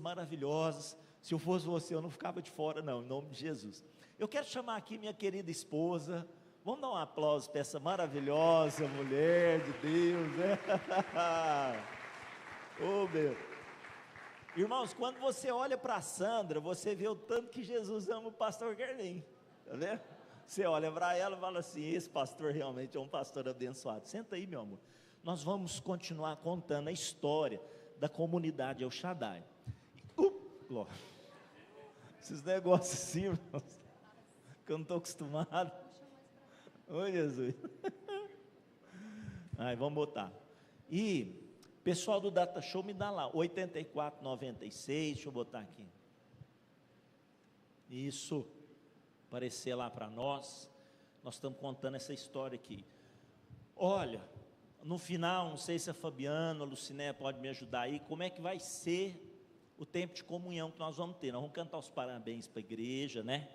maravilhosas. Se eu fosse você, eu não ficava de fora não, em nome de Jesus. Eu quero chamar aqui minha querida esposa. Vamos dar um aplauso para essa maravilhosa mulher de Deus, né? Oh, meu. Irmãos, quando você olha para a Sandra, você vê o tanto que Jesus ama o pastor Gerlin, tá vendo? Você olha para ela e fala assim, esse pastor realmente é um pastor abençoado. Senta aí, meu amor. Nós vamos continuar contando a história da comunidade El Shaddai. Glória. Esses negócios assim, irmãos, que eu não estou acostumado. Oi, Jesus. Aí, vamos botar. E, pessoal do Data Show, me dá lá, 8496, deixa eu botar aqui. Isso, aparecer lá para nós. Nós estamos contando essa história aqui. Olha, no final, não sei se a Fabiana, a Luciné pode me ajudar aí, como é que vai ser o tempo de comunhão que nós vamos ter. Nós vamos cantar os parabéns para a igreja, né?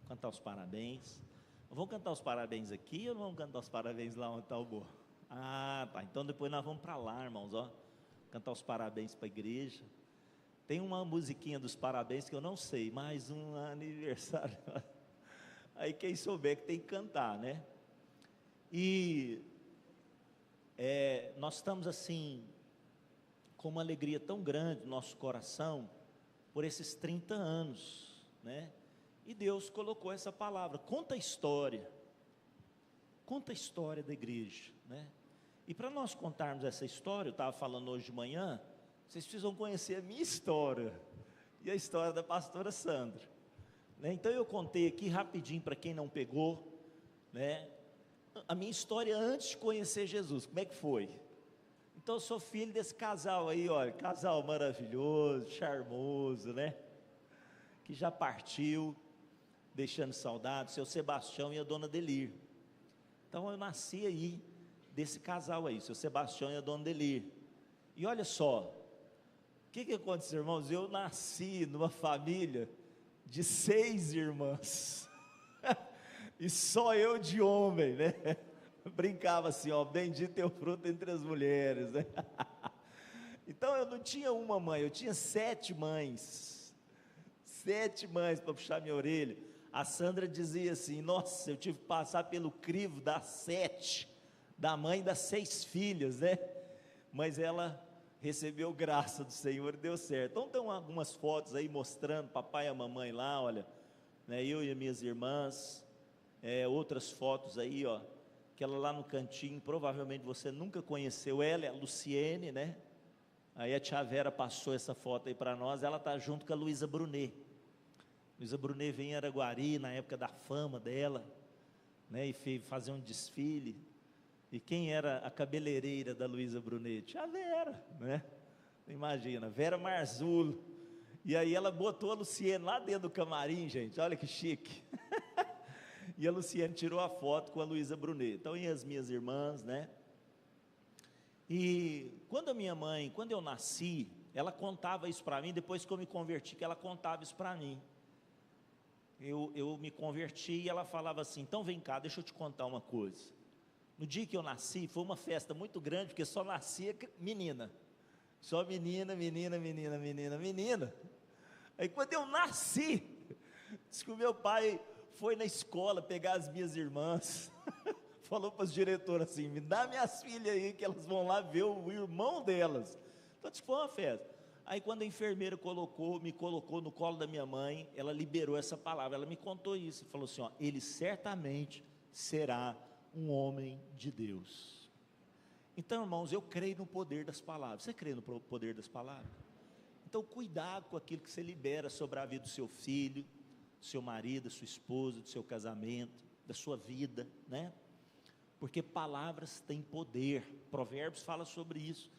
Cantar os parabéns. Vamos cantar os parabéns aqui ou vamos cantar os parabéns lá onde está o bolo? Ah, tá. Então depois nós vamos para lá, irmãos, ó. Cantar os parabéns para a igreja. Tem uma musiquinha dos parabéns que eu não sei, mais um aniversário. Aí quem souber que tem que cantar, né? E nós estamos assim, com uma alegria tão grande no nosso coração, por esses 30 anos, né? E Deus colocou essa palavra, conta a história da igreja, né? E para nós contarmos essa história, eu estava falando hoje de manhã, vocês precisam conhecer a minha história, e a história da pastora Sandra, né? Então eu contei aqui rapidinho para quem não pegou, né? A minha história antes de conhecer Jesus, como é que foi? Então eu sou filho desse casal aí, olha, casal maravilhoso, charmoso, né? Que já partiu, deixando saudade, seu Sebastião e a dona Delir. Então eu nasci aí, desse casal aí, seu Sebastião e a dona Delir. E olha só, o que aconteceu, irmãos? Eu nasci numa família de 6 irmãs, e só eu de homem, né? Brincava assim, ó, bendito é o fruto entre as mulheres, né? Então eu não tinha uma mãe, eu tinha 7 mães, 7 mães para puxar minha orelha. A Sandra dizia assim, nossa, eu tive que passar pelo crivo das 7, da mãe das 6 filhas, né? Mas ela recebeu graça do Senhor e deu certo. Então tem algumas fotos aí mostrando papai e a mamãe lá, olha, né, eu e as minhas irmãs, outras fotos aí, ó, aquela lá no cantinho, provavelmente você nunca conheceu ela, é a Luciene, né? Aí a tia Vera passou essa foto aí para nós, ela está junto com a Luísa Brunet. Luísa Brunet veio em Araguari, na época da fama dela, né? E fez fazer um desfile. E quem era a cabeleireira da Luísa Brunet? Tia Vera, né? Imagina, Vera Marzulo. E aí ela botou a Luciene lá dentro do camarim, gente, olha que chique. E a Luciene tirou a foto com a Luísa Brunet. Então, e as minhas irmãs, né? E quando a minha mãe, quando eu nasci, ela contava isso para mim, depois que eu me converti, que ela contava isso para mim. Eu me converti e ela falava assim, então vem cá, deixa eu te contar uma coisa. No dia que eu nasci, foi uma festa muito grande, porque só nascia menina. Só menina, menina, menina, menina, menina. Aí quando eu nasci, disse que o meu pai foi na escola pegar as minhas irmãs, falou para as diretoras assim, me dá minhas filhas aí, que elas vão lá ver o irmão delas. Então disse que foi uma festa. Aí quando a enfermeira me colocou no colo da minha mãe, ela liberou essa palavra, ela me contou isso, falou assim, ó, ele certamente será um homem de Deus. Então, irmãos, eu creio no poder das palavras. Você crê no poder das palavras? Então, cuidado com aquilo que você libera sobre a vida do seu filho, do seu marido, da sua esposa, do seu casamento, da sua vida, né? Porque palavras têm poder. Provérbios fala sobre isso.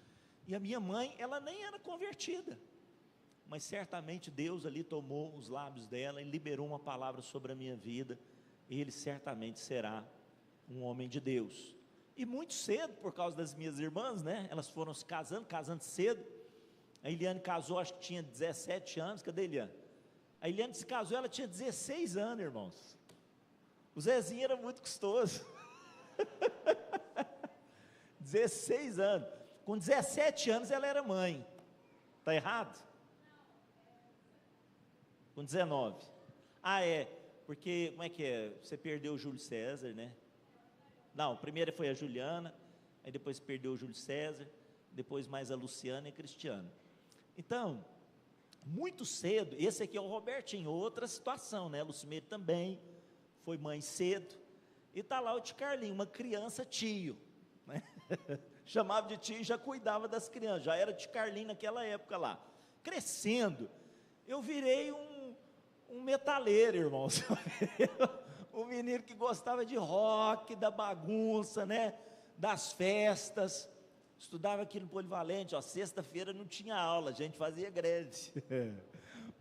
E a minha mãe, ela nem era convertida, mas certamente Deus ali tomou os lábios dela e liberou uma palavra sobre a minha vida. Ele certamente será um homem de Deus. E muito cedo, por causa das minhas irmãs, né? Elas foram se casando cedo. A Eliane casou, acho que tinha 17 anos. Cadê a Eliane? A Eliane se casou, ela tinha 16 anos, irmãos. O Zezinho era muito custoso. 16 anos. Com 17 anos ela era mãe. Está errado? Com 19. Ah, é, porque, como é que é? Você perdeu o Júlio César, né? Não, primeiro foi a Juliana, aí depois perdeu o Júlio César, depois mais a Luciana e a Cristiana. Então, muito cedo, esse aqui é o Robertinho, outra situação, né? A Lucimeire também foi mãe cedo, e está lá o tio Carlinho, uma criança tio, né? Chamava de tio e já cuidava das crianças, já era tio Carlinho naquela época lá. Crescendo, eu virei um metaleiro, irmãos. Um menino que gostava de rock, da bagunça, né? Das festas. Estudava aqui no Polivalente, ó, sexta-feira não tinha aula, a gente fazia greve,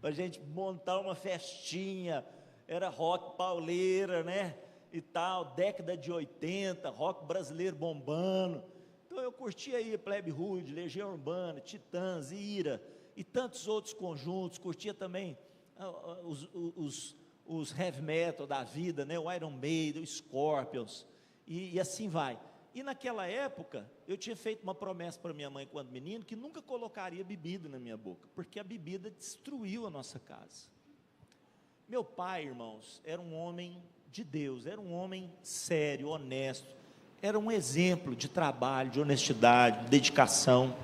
para a gente montar uma festinha, era rock pauleira, né, e tal, década de 80, rock brasileiro bombando. Então eu curtia aí Plebe Rude, Legião Urbana, Titãs, Ira, e tantos outros conjuntos, curtia também os heavy metal da vida, né, o Iron Maiden, o Scorpions, e assim vai. E naquela época, eu tinha feito uma promessa para minha mãe quando menino, que nunca colocaria bebida na minha boca, porque a bebida destruiu a nossa casa. Meu pai, irmãos, era um homem de Deus, era um homem sério, honesto, era um exemplo de trabalho, de honestidade, de dedicação,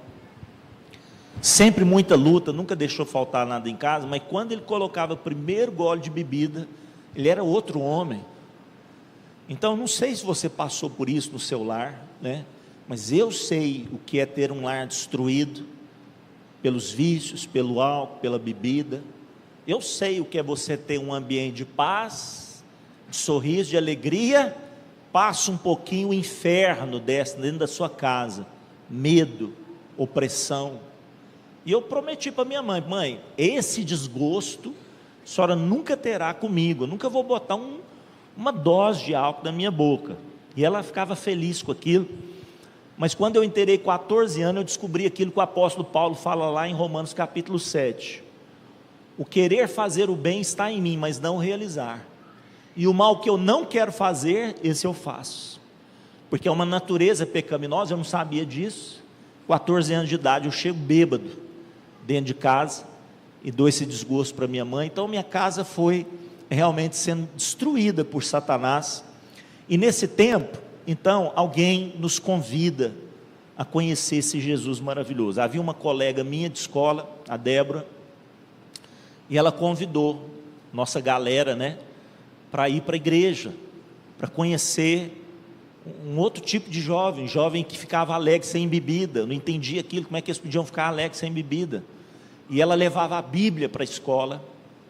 sempre muita luta, nunca deixou faltar nada em casa, mas quando ele colocava o primeiro gole de bebida, ele era outro homem. Então, não sei se você passou por isso no seu lar, né? Mas eu sei o que é ter um lar destruído pelos vícios, pelo álcool, pela bebida. Eu sei o que é você ter um ambiente de paz, de sorriso, de alegria. Passa um pouquinho o inferno dentro da sua casa, medo, opressão. E eu prometi para minha mãe: mãe, esse desgosto a senhora nunca terá comigo, eu nunca vou botar uma dose de álcool na minha boca. E ela ficava feliz com aquilo. Mas quando eu inteirei 14 anos, eu descobri aquilo que o apóstolo Paulo fala lá em Romanos capítulo 7. O querer fazer o bem está em mim, mas não realizar. E o mal que eu não quero fazer, esse eu faço. Porque é uma natureza pecaminosa, eu não sabia disso. 14 anos de idade, eu chego bêbado dentro de casa e dou esse desgosto para minha mãe. Então minha casa foi realmente sendo destruída por Satanás. E nesse tempo, então, alguém nos convida a conhecer esse Jesus maravilhoso. Havia uma colega minha de escola, a Débora, e ela convidou nossa galera, né, para ir para a igreja, para conhecer um outro tipo de jovem que ficava alegre sem bebida, não entendia aquilo, como é que eles podiam ficar alegres sem bebida. E ela levava a Bíblia para a escola,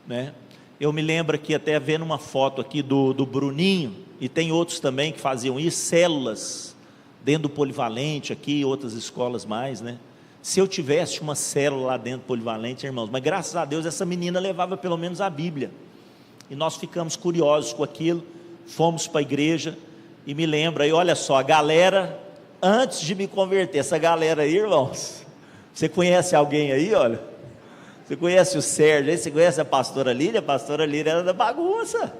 né? Eu me lembro aqui, até vendo uma foto aqui do Bruninho, e tem outros também que faziam isso, células dentro do Polivalente aqui, e outras escolas mais, né? Se eu tivesse uma célula lá dentro do Polivalente, irmãos, mas graças a Deus essa menina levava pelo menos a Bíblia, e nós ficamos curiosos com aquilo, fomos para a igreja, e me lembro aí, olha só, a galera, antes de me converter, essa galera aí, irmãos, você conhece alguém aí, olha? Você conhece o Sérgio aí? Você conhece a pastora Lília? A pastora Lília era da bagunça.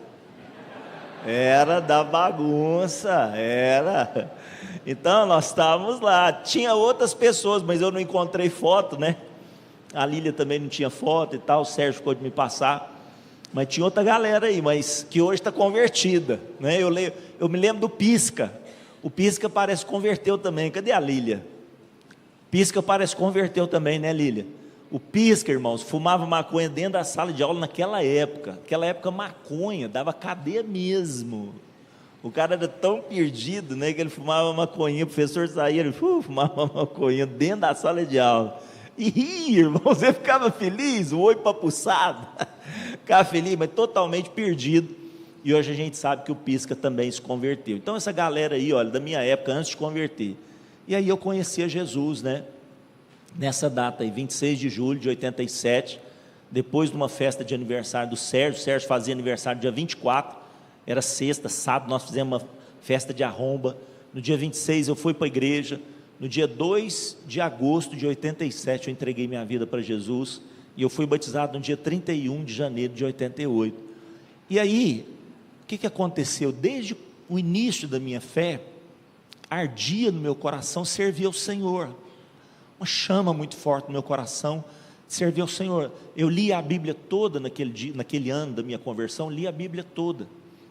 Era da bagunça, era. Então nós estávamos lá. Tinha outras pessoas, mas eu não encontrei foto, né? A Lília também não tinha foto e tal. O Sérgio ficou de me passar. Mas tinha outra galera aí, mas que hoje está convertida, né? Eu me lembro do Pisca. O Pisca parece que converteu também. Cadê a Lília? Pisca parece que converteu também, né, Lília? O Pisca, irmãos, fumava maconha dentro da sala de aula naquela época. Naquela época, maconha dava cadeia mesmo. O cara era tão perdido, né, que ele fumava maconha, o professor saía, ele fumava maconha dentro da sala de aula. E, irmão, você ficava feliz, o olho papuçado, ficava feliz, mas totalmente perdido. E hoje a gente sabe que o Pisca também se converteu. Então essa galera aí, olha, da minha época, antes de converter. E aí eu conhecia Jesus, né? Nessa data aí, 26 de julho de 87, depois de uma festa de aniversário do Sérgio. O Sérgio fazia aniversário dia 24, era sexta, sábado, nós fizemos uma festa de arromba. No dia 26 eu fui para a igreja. No dia 2 de agosto de 87 eu entreguei minha vida para Jesus, e eu fui batizado no dia 31 de janeiro de 88. E aí, o que aconteceu? Desde o início da minha fé, ardia no meu coração servir ao Senhor, uma chama muito forte no meu coração, servir ao Senhor. Eu li a Bíblia toda naquele dia, naquele ano da minha conversão, li a Bíblia toda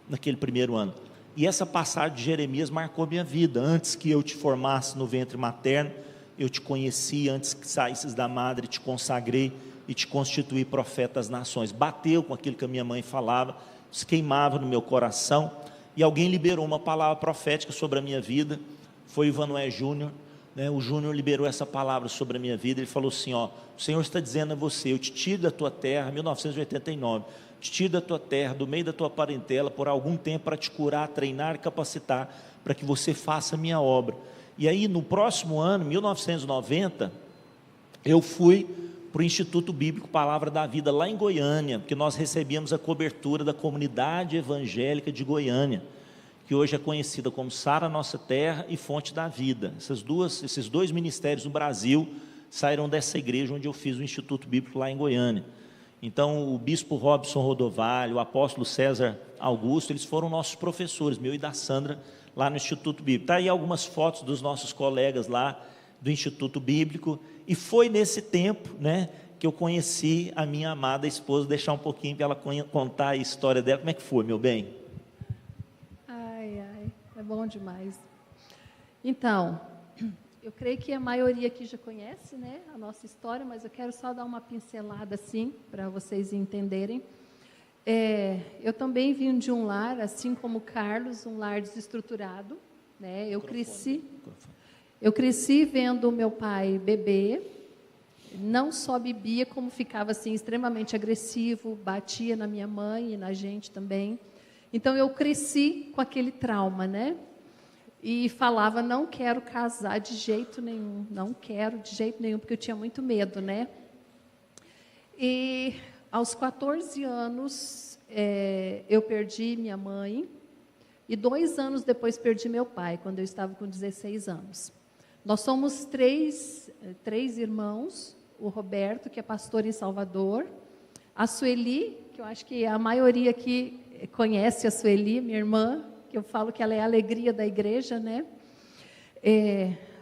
naquele primeiro ano. E essa passagem de Jeremias marcou minha vida. Antes que eu te formasse no ventre materno, eu te conheci, antes que saísses da madre, te consagrei e te constituí profeta das nações. Bateu com aquilo que a minha mãe falava, se queimava no meu coração, e alguém liberou uma palavra profética sobre a minha vida. Foi o Ivanoé Júnior, né? O Júnior liberou essa palavra sobre a minha vida. Ele falou assim, ó, o Senhor está dizendo a você, eu te tiro da tua terra, 1989, te tiro da tua terra, do meio da tua parentela, por algum tempo, para te curar, treinar e capacitar, para que você faça a minha obra. E aí, no próximo ano, 1990, eu fui para o Instituto Bíblico Palavra da Vida, lá em Goiânia, porque nós recebíamos a cobertura da comunidade evangélica de Goiânia, que hoje é conhecida como Sara Nossa Terra e Fonte da Vida. Esses dois ministérios no Brasil saíram dessa igreja onde eu fiz o Instituto Bíblico lá em Goiânia. Então, o bispo Robson Rodovalho, o apóstolo César Augusto, eles foram nossos professores, meu e da Sandra, lá no Instituto Bíblico. Está aí algumas fotos dos nossos colegas lá do Instituto Bíblico, e foi nesse tempo, né, que eu conheci a minha amada esposa. Deixar um pouquinho para ela contar a história dela. Como é que foi, meu bem? Ai, é bom demais. Então, eu creio que a maioria aqui já conhece, né, a nossa história, mas eu quero só dar uma pincelada assim, para vocês entenderem. Eu também vim de um lar, assim como o Carlos, um lar desestruturado, né? Eu cresci vendo o meu pai beber, não só bebia, como ficava assim extremamente agressivo, batia na minha mãe e na gente também. Então eu cresci com aquele trauma, né? E falava, não quero casar de jeito nenhum, não quero de jeito nenhum, porque eu tinha muito medo, né? E aos 14 anos, eu perdi minha mãe, e 2 anos depois perdi meu pai, quando eu estava com 16 anos. Nós somos três irmãos, o Roberto, que é pastor em Salvador, a Sueli, que eu acho que a maioria aqui conhece a Sueli, minha irmã, que eu falo que ela é a alegria da igreja, né?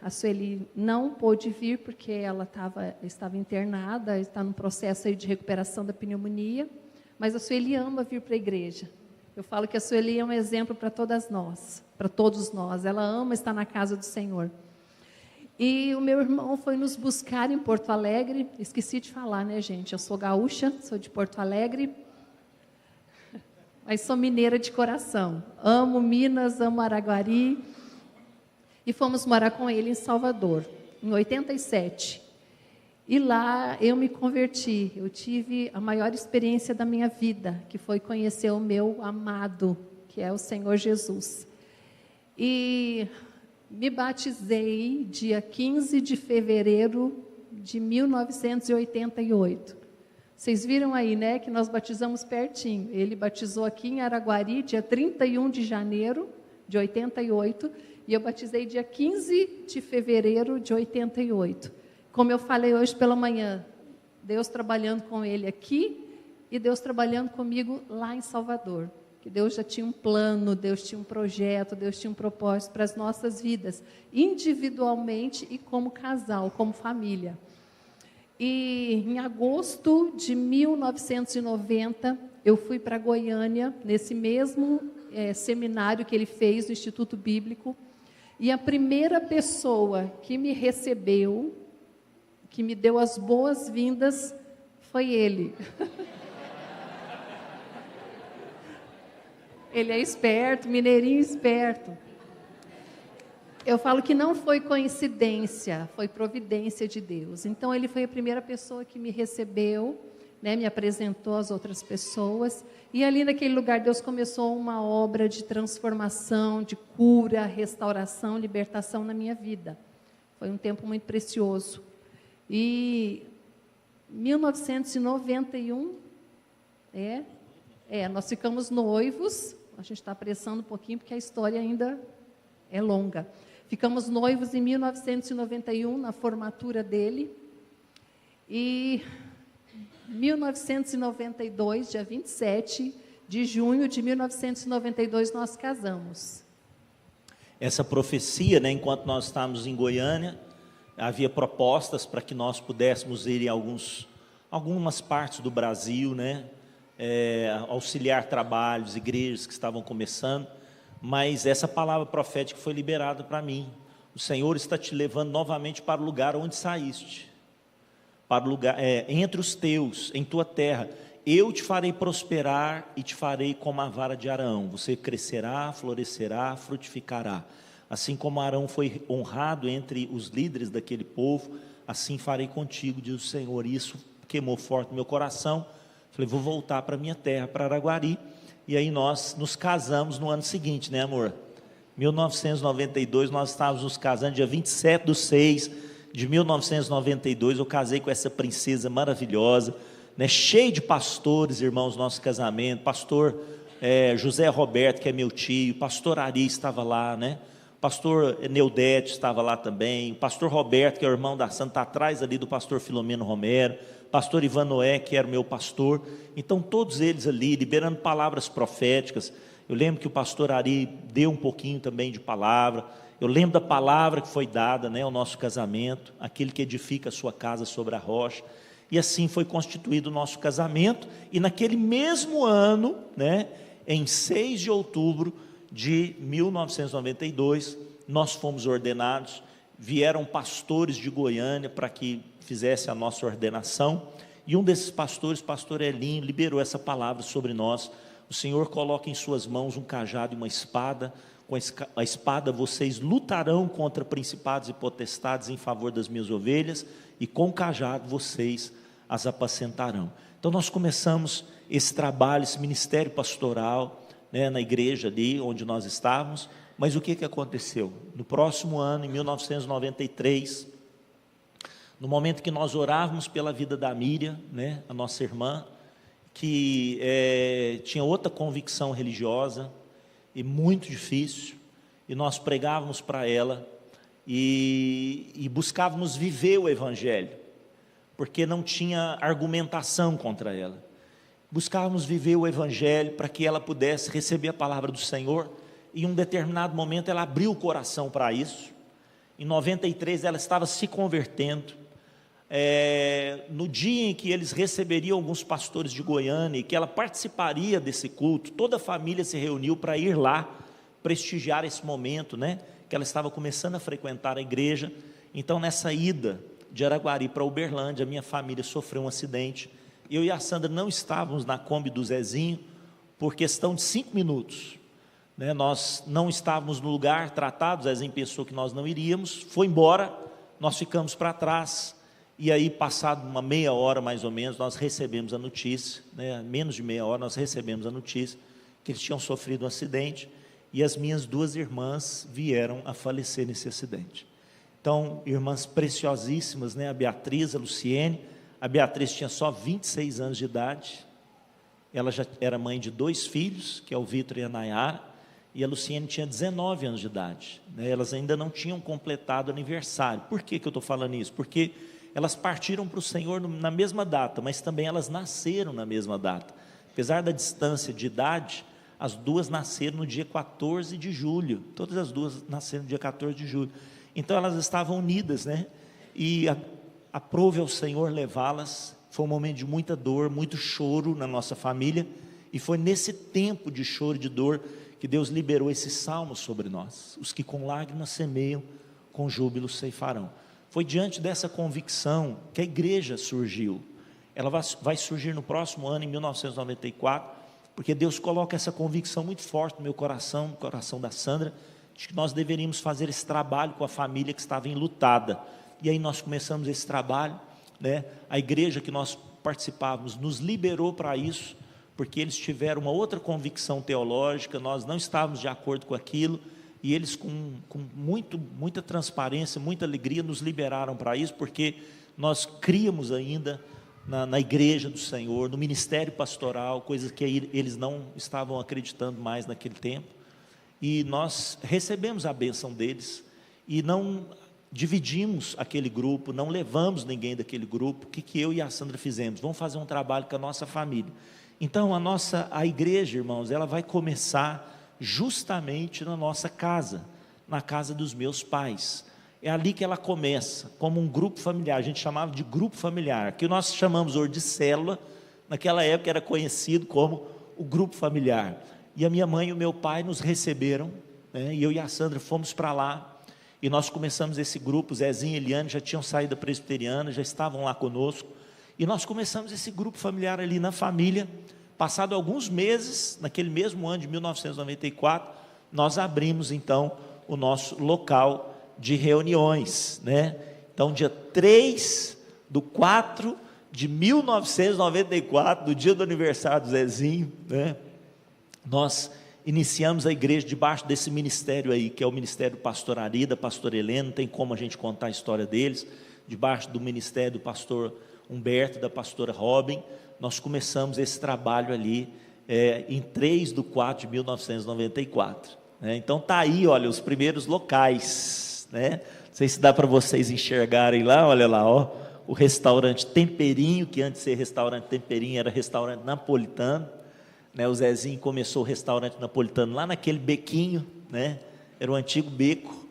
A Sueli não pôde vir porque ela estava internada, está num processo aí de recuperação da pneumonia, mas a Sueli ama vir para a igreja. Eu falo que a Sueli é um exemplo para todas nós, para todos nós. Ela ama estar na casa do Senhor. E o meu irmão foi nos buscar em Porto Alegre. Esqueci de falar, né, gente? Eu sou gaúcha, sou de Porto Alegre, mas sou mineira de coração. Amo Minas, amo Araguari. E fomos morar com ele em Salvador, em 87. E lá eu me converti. Eu tive a maior experiência da minha vida, que foi conhecer o meu amado, que é o Senhor Jesus. E me batizei dia 15 de fevereiro de 1988. Vocês viram aí, né, que nós batizamos pertinho. Ele batizou aqui em Araguari, dia 31 de janeiro de 88, e eu batizei dia 15 de fevereiro de 88. Como eu falei hoje pela manhã, Deus trabalhando com ele aqui e Deus trabalhando comigo lá em Salvador. Que Deus já tinha um plano, Deus tinha um projeto, Deus tinha um propósito para as nossas vidas, individualmente e como casal, como família. E em agosto de 1990, eu fui para Goiânia, nesse mesmo seminário que ele fez no Instituto Bíblico, e a primeira pessoa que me recebeu, que me deu as boas-vindas, foi ele. Ele é esperto, mineirinho esperto. Eu falo que não foi coincidência, foi providência de Deus. Então, ele foi a primeira pessoa que me recebeu, né, me apresentou às outras pessoas. E ali naquele lugar, Deus começou uma obra de transformação, de cura, restauração, libertação na minha vida. Foi um tempo muito precioso. E 1991, nós ficamos noivos. A gente está apressando um pouquinho, porque a história ainda é longa. Ficamos noivos em 1991, na formatura dele. E 1992, dia 27 de junho de 1992, nós casamos. Essa profecia, né, enquanto nós estávamos em Goiânia, havia propostas para que nós pudéssemos ir em alguns algumas partes do Brasil, né? Auxiliar trabalhos, igrejas que estavam começando, mas essa palavra profética foi liberada para mim. O Senhor está te levando novamente para o lugar onde saíste, para o lugar, entre os teus, em tua terra. Eu te farei prosperar e te farei como a vara de Arão. Você crescerá, florescerá, frutificará. Assim como Arão foi honrado entre os líderes daquele povo, assim farei contigo, diz o Senhor. E isso queimou forte no meu coração. Falei, vou voltar para a minha terra, para Araguari. E aí nós nos casamos no ano seguinte, né, amor? 1992, nós estávamos nos casando, dia 27/6/1992, eu casei com essa princesa maravilhosa, né, cheio de pastores, irmãos, nosso casamento, pastor José Roberto, que é meu tio, pastor Ari estava lá, né, pastor Neudete estava lá também, o pastor Roberto, que é o irmão da Santa, está atrás ali do pastor Filomeno Romero, pastor Ivan Noé, que era o meu pastor. Então todos eles ali, liberando palavras proféticas. Eu lembro que o pastor Ari deu um pouquinho também de palavra. Eu lembro da palavra que foi dada, né, ao nosso casamento, aquele que edifica a sua casa sobre a rocha. E assim foi constituído o nosso casamento. E naquele mesmo ano, né, em 6 de outubro de 1992, nós fomos ordenados. Vieram pastores de Goiânia para que fizesse a nossa ordenação. E um desses pastores, pastor Elinho, liberou essa palavra sobre nós. O Senhor coloca em suas mãos um cajado e uma espada. Com a espada vocês lutarão contra principados e potestades em favor das minhas ovelhas, e com o cajado vocês as apacentarão. Então nós começamos esse trabalho, esse ministério pastoral, né, na igreja ali onde nós estávamos. Mas o que aconteceu? No próximo ano, em 1993, no momento que nós orávamos pela vida da Miriam, né, a nossa irmã, que tinha outra convicção religiosa, e muito difícil, e nós pregávamos para ela, e buscávamos viver o Evangelho, porque não tinha argumentação contra ela. Buscávamos viver o Evangelho para que ela pudesse receber a palavra do Senhor. Em um determinado momento ela abriu o coração para isso. Em 93 ela estava se convertendo. No dia em que eles receberiam alguns pastores de Goiânia, e que ela participaria desse culto, toda a família se reuniu para ir lá, prestigiar esse momento, né, que ela estava começando a frequentar a igreja. Então nessa ida de Araguari para Uberlândia, a minha família sofreu um acidente. Eu e a Sandra não estávamos na Kombi do Zezinho, por questão de 5 minutos, né, nós não estávamos no lugar tratado. O Zezinho pensou que nós não iríamos, foi embora, nós ficamos para trás. E aí, passado uma meia hora mais ou menos, nós recebemos a notícia, né, menos de meia hora, nós recebemos a notícia que eles tinham sofrido um acidente, e as minhas 2 irmãs vieram a falecer nesse acidente. Então, irmãs preciosíssimas, né, a Beatriz, a Luciene. A Beatriz tinha só 26 anos de idade, ela já era mãe de 2 filhos, que é o Vitor e a Nayara, e a Luciene tinha 19 anos de idade, né, elas ainda não tinham completado o aniversário. Por que eu estou falando isso? Porque elas partiram para o Senhor na mesma data, mas também elas nasceram na mesma data. Apesar da distância de idade, as 2 nasceram no dia 14 de julho. Todas as 2 nasceram no dia 14 de julho. Então elas estavam unidas, né? E aprove ao Senhor levá-las. Foi um momento de muita dor, muito choro na nossa família. E foi nesse tempo de choro e de dor que Deus liberou esse salmo sobre nós. Os que com lágrimas semeiam, com júbilo ceifarão. Foi diante dessa convicção que a igreja surgiu. Ela vai surgir no próximo ano, em 1994, porque Deus coloca essa convicção muito forte no meu coração, no coração da Sandra, de que nós deveríamos fazer esse trabalho com a família que estava enlutada. E aí nós começamos esse trabalho, né? A igreja que nós participávamos nos liberou para isso, porque eles tiveram uma outra convicção teológica, nós não estávamos de acordo com aquilo, e eles com muita transparência, muita alegria nos liberaram para isso, porque nós críamos ainda na igreja do Senhor, no ministério pastoral, coisas que eles não estavam acreditando mais naquele tempo, e nós recebemos a bênção deles, e não dividimos aquele grupo, não levamos ninguém daquele grupo. O que eu e a Sandra fizemos? Vamos fazer um trabalho com a nossa família. Então a igreja, irmãos, ela vai começar justamente na nossa casa, na casa dos meus pais. É ali que ela começa, como um grupo familiar, a gente chamava de grupo familiar, que nós chamamos hoje de célula, naquela época era conhecido como o grupo familiar. E a minha mãe e o meu pai nos receberam, né, e eu e a Sandra fomos para lá, e nós começamos esse grupo. Zezinho e Eliane já tinham saído da presbiteriana, já estavam lá conosco, e nós começamos esse grupo familiar ali na família. Passado alguns meses, naquele mesmo ano de 1994, nós abrimos então o nosso local de reuniões, né? Então, dia 3/4/1994, do dia do aniversário do Zezinho, né? Nós iniciamos a igreja debaixo desse ministério aí, que é o ministério do pastor Ari, da pastora Helena, não tem como a gente contar a história deles, debaixo do ministério do pastor Humberto, da pastora Robin. Nós começamos esse trabalho ali, em 3/4/1994, né? Então está aí, olha, os primeiros locais, né? Não sei se dá para vocês enxergarem lá, olha lá, ó, o restaurante Temperinho, que antes de ser restaurante Temperinho era restaurante napolitano, né? O Zezinho começou o restaurante napolitano lá naquele bequinho, né? Era o antigo beco,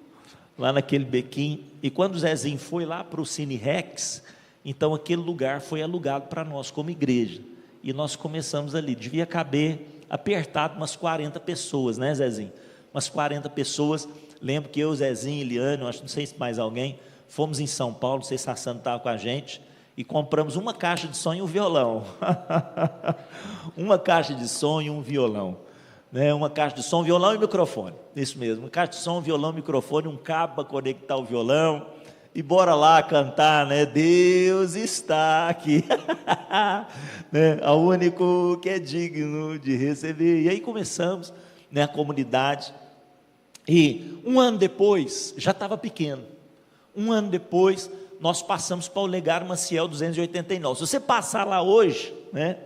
lá naquele bequinho, e quando o Zezinho foi lá para o Cine Rex, então aquele lugar foi alugado para nós como igreja, e nós começamos ali, devia caber apertado umas 40 pessoas, né, Zezinho? Umas 40 pessoas. Lembro que eu, Zezinho, Eliane, acho, não sei se mais alguém, fomos em São Paulo, não sei se a Sandra estava com a gente, e compramos uma caixa de som e um violão. Uma caixa de som e um violão, né? Uma caixa de som, violão e microfone, isso mesmo, uma caixa de som, violão, microfone, um cabo para conectar o violão, e bora lá cantar, né? Deus está aqui, né? Ao único que é digno de receber. E aí começamos, né, a comunidade. E um ano depois, já estava pequeno, um ano depois, nós passamos para o Olegário Maciel 289. Se você passar lá hoje, né,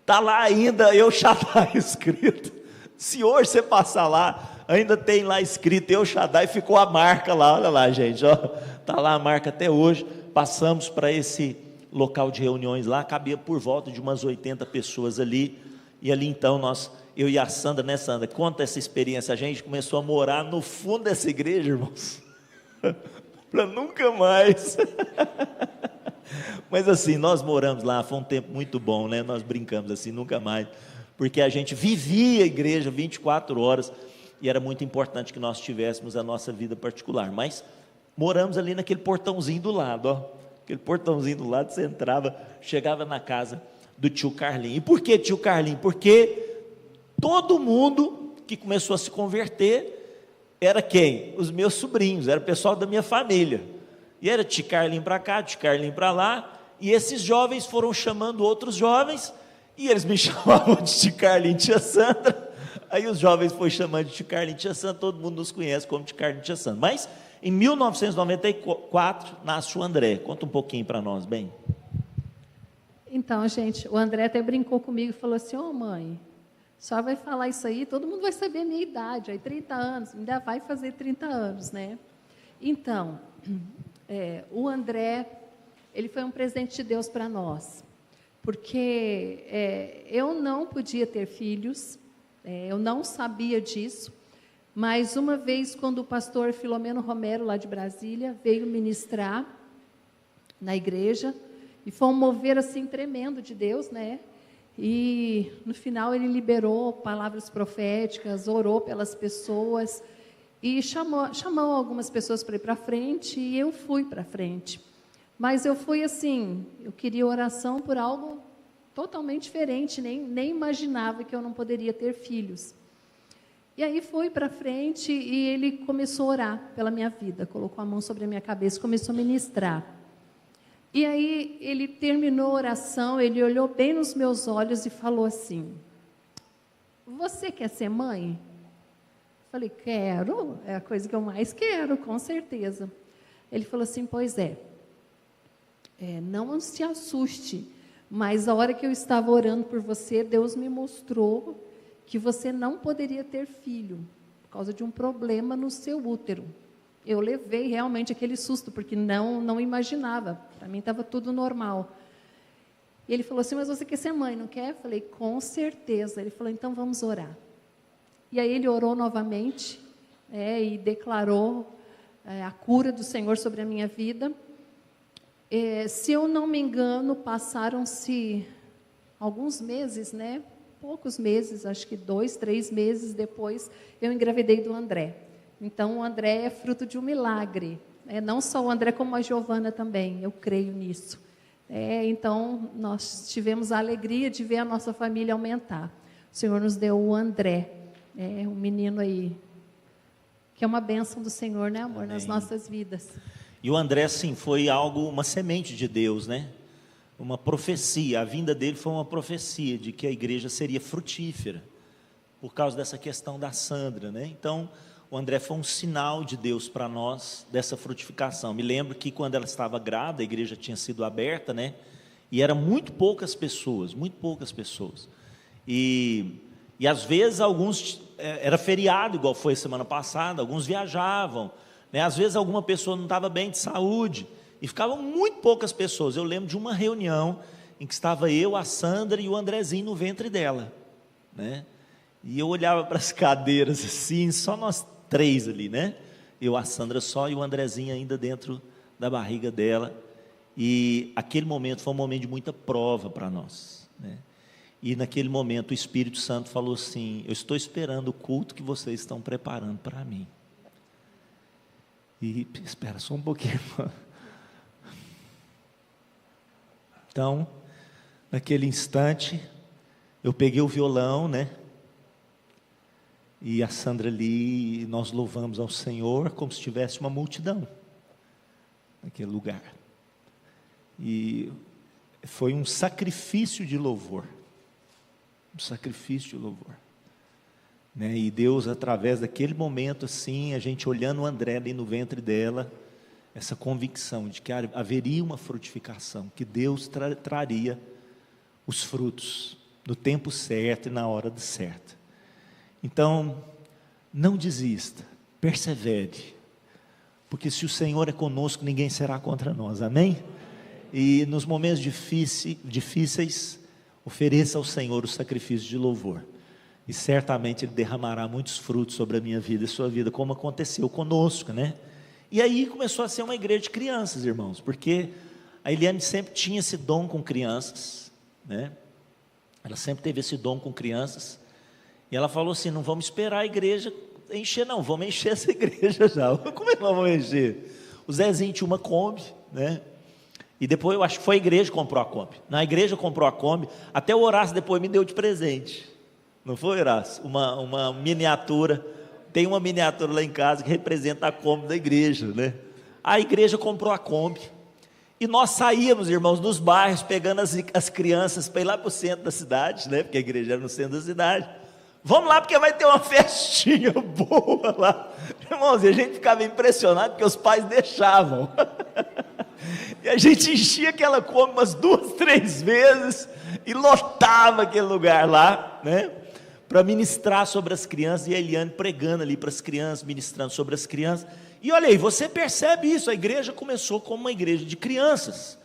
está lá ainda Eu Shaddai escrito. Se hoje você passar lá, ainda tem lá escrito Eu Shaddai, ficou a marca lá, olha lá, gente, está lá a marca até hoje. Passamos para esse local de reuniões lá, cabia por volta de umas 80 pessoas ali, e ali então eu e a Sandra, né, Sandra, conta essa experiência, a gente começou a morar no fundo dessa igreja, irmãos, para nunca mais. Mas assim, nós moramos lá, foi um tempo muito bom, né? Nós brincamos assim, nunca mais, porque a gente vivia a igreja 24 horas, e era muito importante que nós tivéssemos a nossa vida particular. Mas moramos ali naquele portãozinho do lado, ó, aquele portãozinho do lado, você entrava, chegava na casa do tio Carlinho. E por que tio Carlinho? Porque todo mundo que começou a se converter era quem? Os meus sobrinhos, era o pessoal da minha família, e era tio Carlinho para cá, tio Carlinho para lá, e esses jovens foram chamando outros jovens, e eles me chamavam de tio Carlinho e tia Sandra. Aí os jovens foram chamando de tio Carlinho e tia Sandra, todo mundo nos conhece como tio Carlinho e tia Sandra. Mas em 1994 nasce o André. Conta um pouquinho para nós, bem. Então, gente, o André até brincou comigo e falou assim: ô mãe, só vai falar isso aí, todo mundo vai saber a minha idade, aí 30 anos, ainda vai fazer 30 anos, né? Então, o André, ele foi um presente de Deus para nós, porque eu não podia ter filhos, eu não sabia disso, mas uma vez, quando o pastor Filomeno Romero, lá de Brasília, veio ministrar na igreja, e foi um mover assim tremendo de Deus, né? E no final ele liberou palavras proféticas, orou pelas pessoas e chamou algumas pessoas para ir para frente, e eu fui para frente. Mas eu fui assim, eu queria oração por algo totalmente diferente, nem imaginava que eu não poderia ter filhos. E aí fui para frente e ele começou a orar pela minha vida, colocou a mão sobre a minha cabeça, começou a ministrar. E aí ele terminou a oração, ele olhou bem nos meus olhos e falou assim: você quer ser mãe? Falei, quero, é a coisa que eu mais quero, com certeza. Ele falou assim, pois não se assuste, mas a hora que eu estava orando por você, Deus me mostrou que você não poderia ter filho, por causa de um problema no seu útero. Eu levei realmente aquele susto, porque não imaginava, para mim estava tudo normal. E ele falou assim, mas você quer ser mãe, não quer? Eu falei, com certeza. Ele falou, então vamos orar. E aí ele orou novamente, e declarou a cura do Senhor sobre a minha vida. Se eu não me engano, passaram-se alguns meses, né? Poucos meses, acho que 2, 3 meses depois, eu engravidei do André. Então, o André é fruto de um milagre. Não só o André, como a Giovana também, eu creio nisso. Então, nós tivemos a alegria de ver a nossa família aumentar. O Senhor nos deu o André, um menino aí, que é uma bênção do Senhor, né, amor, nas nossas vidas. E o André, sim, foi algo, uma semente de Deus, né? Uma profecia, a vinda dele foi uma profecia de que a igreja seria frutífera, por causa dessa questão da Sandra, né? Então, o André foi um sinal de Deus para nós, dessa frutificação. Me lembro que quando ela estava grávida, a igreja tinha sido aberta, né? E eram muito poucas pessoas. E às vezes alguns, era feriado, igual foi semana passada, alguns viajavam, né? Às vezes alguma pessoa não estava bem de saúde, e ficavam muito poucas pessoas. Eu lembro de uma reunião em que estava eu, a Sandra e o Andrezinho no ventre dela, né? E eu olhava para as cadeiras assim, só nós 3 ali, né? Eu, a Sandra só, e o Andrezinho ainda dentro da barriga dela. E aquele momento foi um momento de muita prova para nós, né? E naquele momento o Espírito Santo falou assim: eu estou esperando o culto que vocês estão preparando para mim. E espera só um pouquinho. Então, naquele instante, eu peguei o violão, né? E a Sandra ali, nós louvamos ao Senhor como se tivesse uma multidão naquele lugar. E foi um sacrifício de louvor. Né? E Deus, através daquele momento assim, a gente olhando o André ali no ventre dela, essa convicção de que haveria uma frutificação, que Deus traria os frutos no tempo certo e na hora certa. Então, não desista, persevere, porque se o Senhor é conosco, ninguém será contra nós, amém? E nos momentos difíceis, ofereça ao Senhor o sacrifício de louvor, e certamente Ele derramará muitos frutos sobre a minha vida e sua vida, como aconteceu conosco, né? E aí começou a ser uma igreja de crianças, irmãos, porque a Eliane sempre tinha esse dom com crianças, né? Ela sempre teve esse dom com crianças, e ela falou assim: não vamos esperar a igreja encher, não, vamos encher essa igreja já. Como é que nós vamos encher? O Zezinho tinha uma Kombi, né? E depois eu acho que foi a igreja que comprou a Kombi. Na igreja comprou a Kombi, até o Horácio depois me deu de presente, não foi, Horácio? Uma miniatura. Tem uma miniatura lá em casa que representa a Kombi da igreja, né? A igreja comprou a Kombi, e nós saíamos, irmãos, nos bairros, pegando as crianças para ir lá para o centro da cidade, né? Porque a igreja era no centro da cidade. Vamos lá, porque vai ter uma festinha boa lá, irmãos. E a gente ficava impressionado, porque os pais deixavam. E a gente enchia aquela Kombi umas 2, 3 vezes, e lotava aquele lugar lá, né? Para ministrar sobre as crianças, e a Eliane pregando ali para as crianças, ministrando sobre as crianças. E olha aí, você percebe isso, a igreja começou como uma igreja de crianças,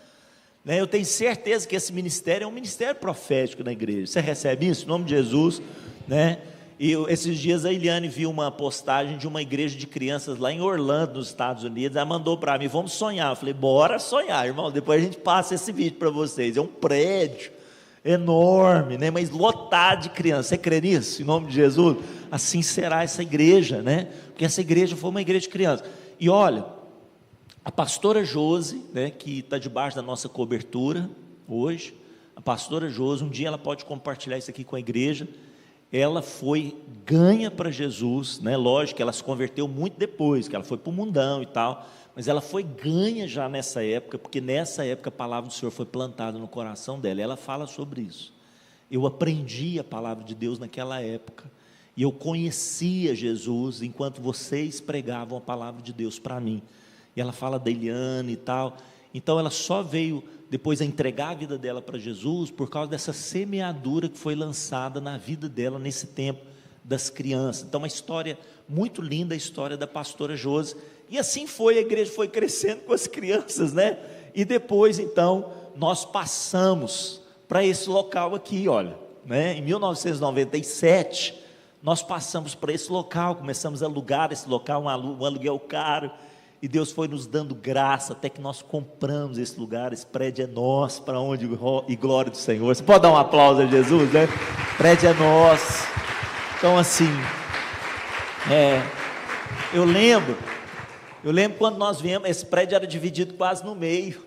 né? Eu tenho certeza que esse ministério é um ministério profético na igreja. Você recebe isso? Em nome de Jesus, né? E esses dias a Eliane viu uma postagem de uma igreja de crianças lá em Orlando, nos Estados Unidos. Ela mandou para mim: vamos sonhar. Eu falei: bora sonhar, irmão, depois a gente passa esse vídeo para vocês. É um prédio enorme, né? Mas lotado de crianças. Você crê nisso? Em nome de Jesus? Assim será essa igreja, né? Porque essa igreja foi uma igreja de crianças. E olha, a pastora Josi, né, que está debaixo da nossa cobertura hoje, a pastora Josi, um dia ela pode compartilhar isso aqui com a igreja. Ela foi ganha para Jesus, né? Lógico que ela se converteu muito depois, que ela foi para o mundão e tal, mas ela foi ganha já nessa época, porque nessa época a palavra do Senhor foi plantada no coração dela. Ela fala sobre isso: eu aprendi a palavra de Deus naquela época, e eu conhecia Jesus enquanto vocês pregavam a palavra de Deus para mim. E ela fala da Eliane e tal. Então ela só veio depois a entregar a vida dela para Jesus por causa dessa semeadura que foi lançada na vida dela nesse tempo das crianças. Então uma história muito linda, a história da pastora Josi. E assim foi, a igreja foi crescendo com as crianças, né? E depois então nós passamos para esse local aqui, olha, né? Em 1997 nós passamos para esse local, começamos a alugar esse local, um aluguel caro. e Deus foi nos dando graça, até que nós compramos esse lugar. Esse prédio é nosso, para onde e glória do Senhor. Você pode dar um aplauso a Jesus, né? O prédio é nosso. Então assim, eu lembro quando nós viemos, esse prédio era dividido quase no meio,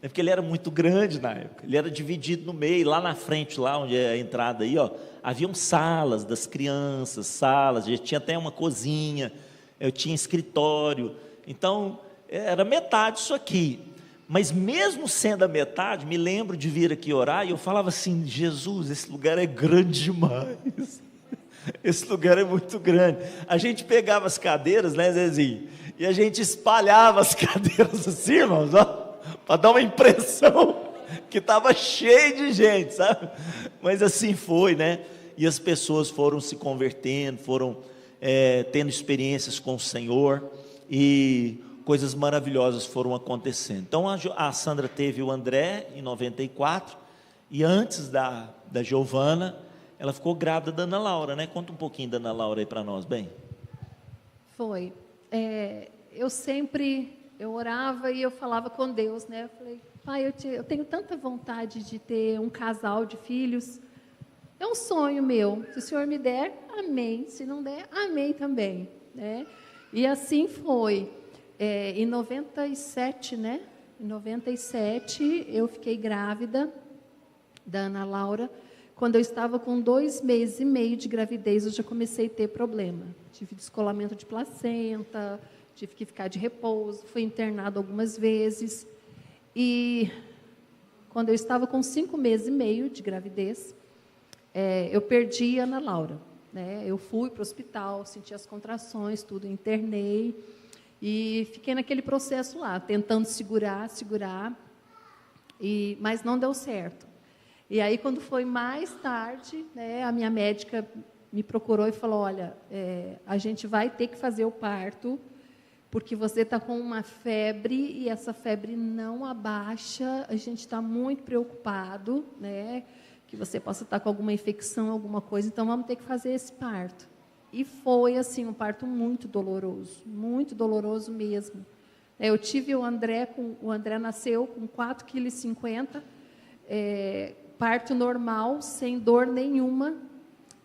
né, porque ele era muito grande na época. Ele era dividido no meio, lá na frente, lá onde é a entrada aí, ó, haviam salas das crianças, salas, já tinha até uma cozinha, eu tinha escritório. Então era metade isso aqui, mas mesmo sendo a metade, me lembro de vir aqui orar, e eu falava assim: Jesus, esse lugar é grande demais, esse lugar é muito grande. A gente pegava as cadeiras, né, Zezinho, e a gente espalhava as cadeiras assim, irmãos, para dar uma impressão que estava cheio de gente, sabe? Mas assim foi, né? E as pessoas foram se convertendo, foram tendo experiências com o Senhor, e coisas maravilhosas foram acontecendo. Então a Sandra teve o André em 94, e antes da Giovana, ela ficou grávida da Ana Laura, né? Conta um pouquinho da Ana Laura aí para nós, bem. Foi. Eu orava e eu falava com Deus, né? Eu falei: Pai, eu tenho tanta vontade de ter um casal de filhos. É um sonho meu. Se o Senhor me der, amém. Se não der, amém também, né? E assim foi. Em 97, né? Em 97, eu fiquei grávida da Ana Laura. Quando eu estava com 2 meses e meio de gravidez, eu já comecei a ter problema. Tive descolamento de placenta, tive que ficar de repouso, fui internada algumas vezes. E quando eu estava com 5 meses e meio de gravidez, eu perdi a Ana Laura, né? Eu fui para o hospital, senti as contrações, tudo, internei e fiquei naquele processo lá, tentando segurar, mas não deu certo. E aí, quando foi mais tarde, né, a minha médica me procurou e falou: olha, a gente vai ter que fazer o parto, porque você está com uma febre e essa febre não abaixa, a gente está muito preocupado, né, que você possa estar com alguma infecção, alguma coisa, então vamos ter que fazer esse parto. E foi assim, um parto muito doloroso mesmo. Eu tive o André nasceu com 4,50 kg, parto normal, sem dor nenhuma,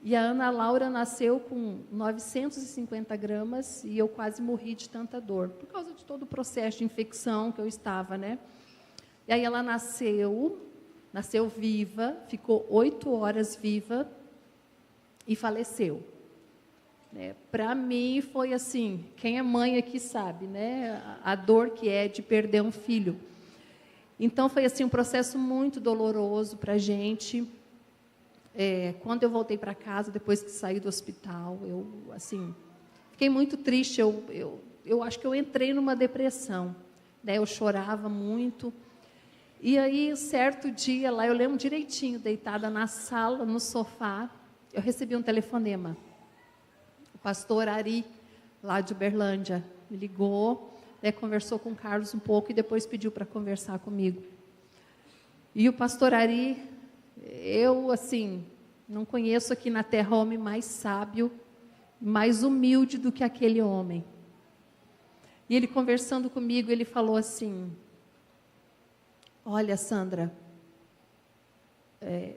e a Ana Laura nasceu com 950 gramas, e eu quase morri de tanta dor, por causa de todo o processo de infecção que eu estava, né? E aí ela nasceu viva, ficou 8 horas viva, e faleceu. Para mim foi assim, quem é mãe aqui sabe, né? A dor que é de perder um filho. Então foi assim um processo muito doloroso para a gente. Quando eu voltei para casa, depois que saí do hospital, eu assim fiquei muito triste. Eu acho que eu entrei numa depressão, né? Eu chorava muito. E aí, certo dia lá, eu lembro direitinho, deitada na sala, no sofá, eu recebi um telefonema. O pastor Ari, lá de Uberlândia, me ligou, né, conversou com o Carlos um pouco e depois pediu para conversar comigo. E o pastor Ari, eu, assim, não conheço aqui na terra homem mais sábio, mais humilde do que aquele homem. E ele conversando comigo, ele falou assim: olha, Sandra,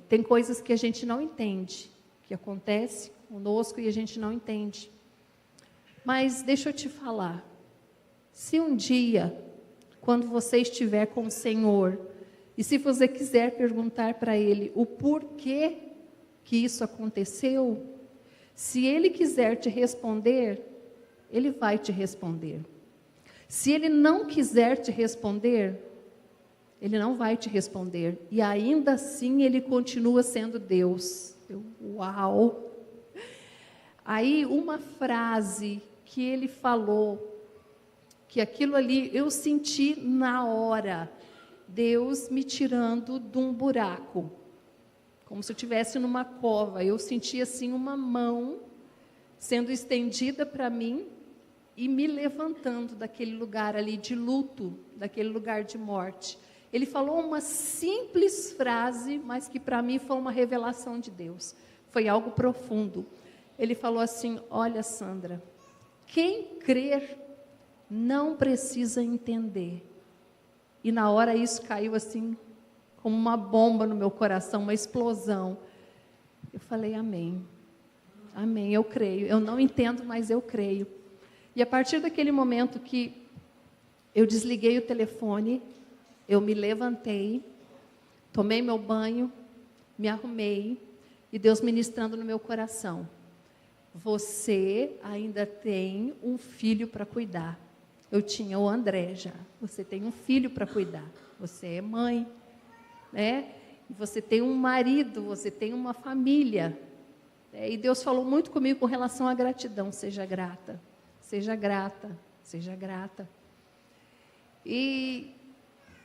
tem coisas que a gente não entende, que acontece conosco e a gente não entende. Mas deixa eu te falar, se um dia, quando você estiver com o Senhor, e se você quiser perguntar para Ele o porquê que isso aconteceu, se Ele quiser te responder, Ele vai te responder. Se Ele não quiser te responder, Ele não vai te responder. E ainda assim Ele continua sendo Deus. Uau! Aí uma frase que Ele falou, que aquilo ali eu senti na hora, Deus me tirando de um buraco, como se eu estivesse numa cova. Eu senti assim uma mão sendo estendida para mim e me levantando daquele lugar ali de luto, daquele lugar de morte. Ele falou uma simples frase, mas que para mim foi uma revelação de Deus. Foi algo profundo. Ele falou assim: olha, Sandra, quem crer não precisa entender. E na hora isso caiu assim, como uma bomba no meu coração, uma explosão. Eu falei, amém. Amém, eu creio. Eu não entendo, mas eu creio. E a partir daquele momento que eu desliguei o telefone, eu me levantei, tomei meu banho, me arrumei, e Deus ministrando no meu coração. Você ainda tem um filho para cuidar. Eu tinha o André já. Você tem um filho para cuidar. Você é mãe, né? Você tem um marido, você tem uma família. E Deus falou muito comigo com relação à gratidão. Seja grata, seja grata, seja grata. E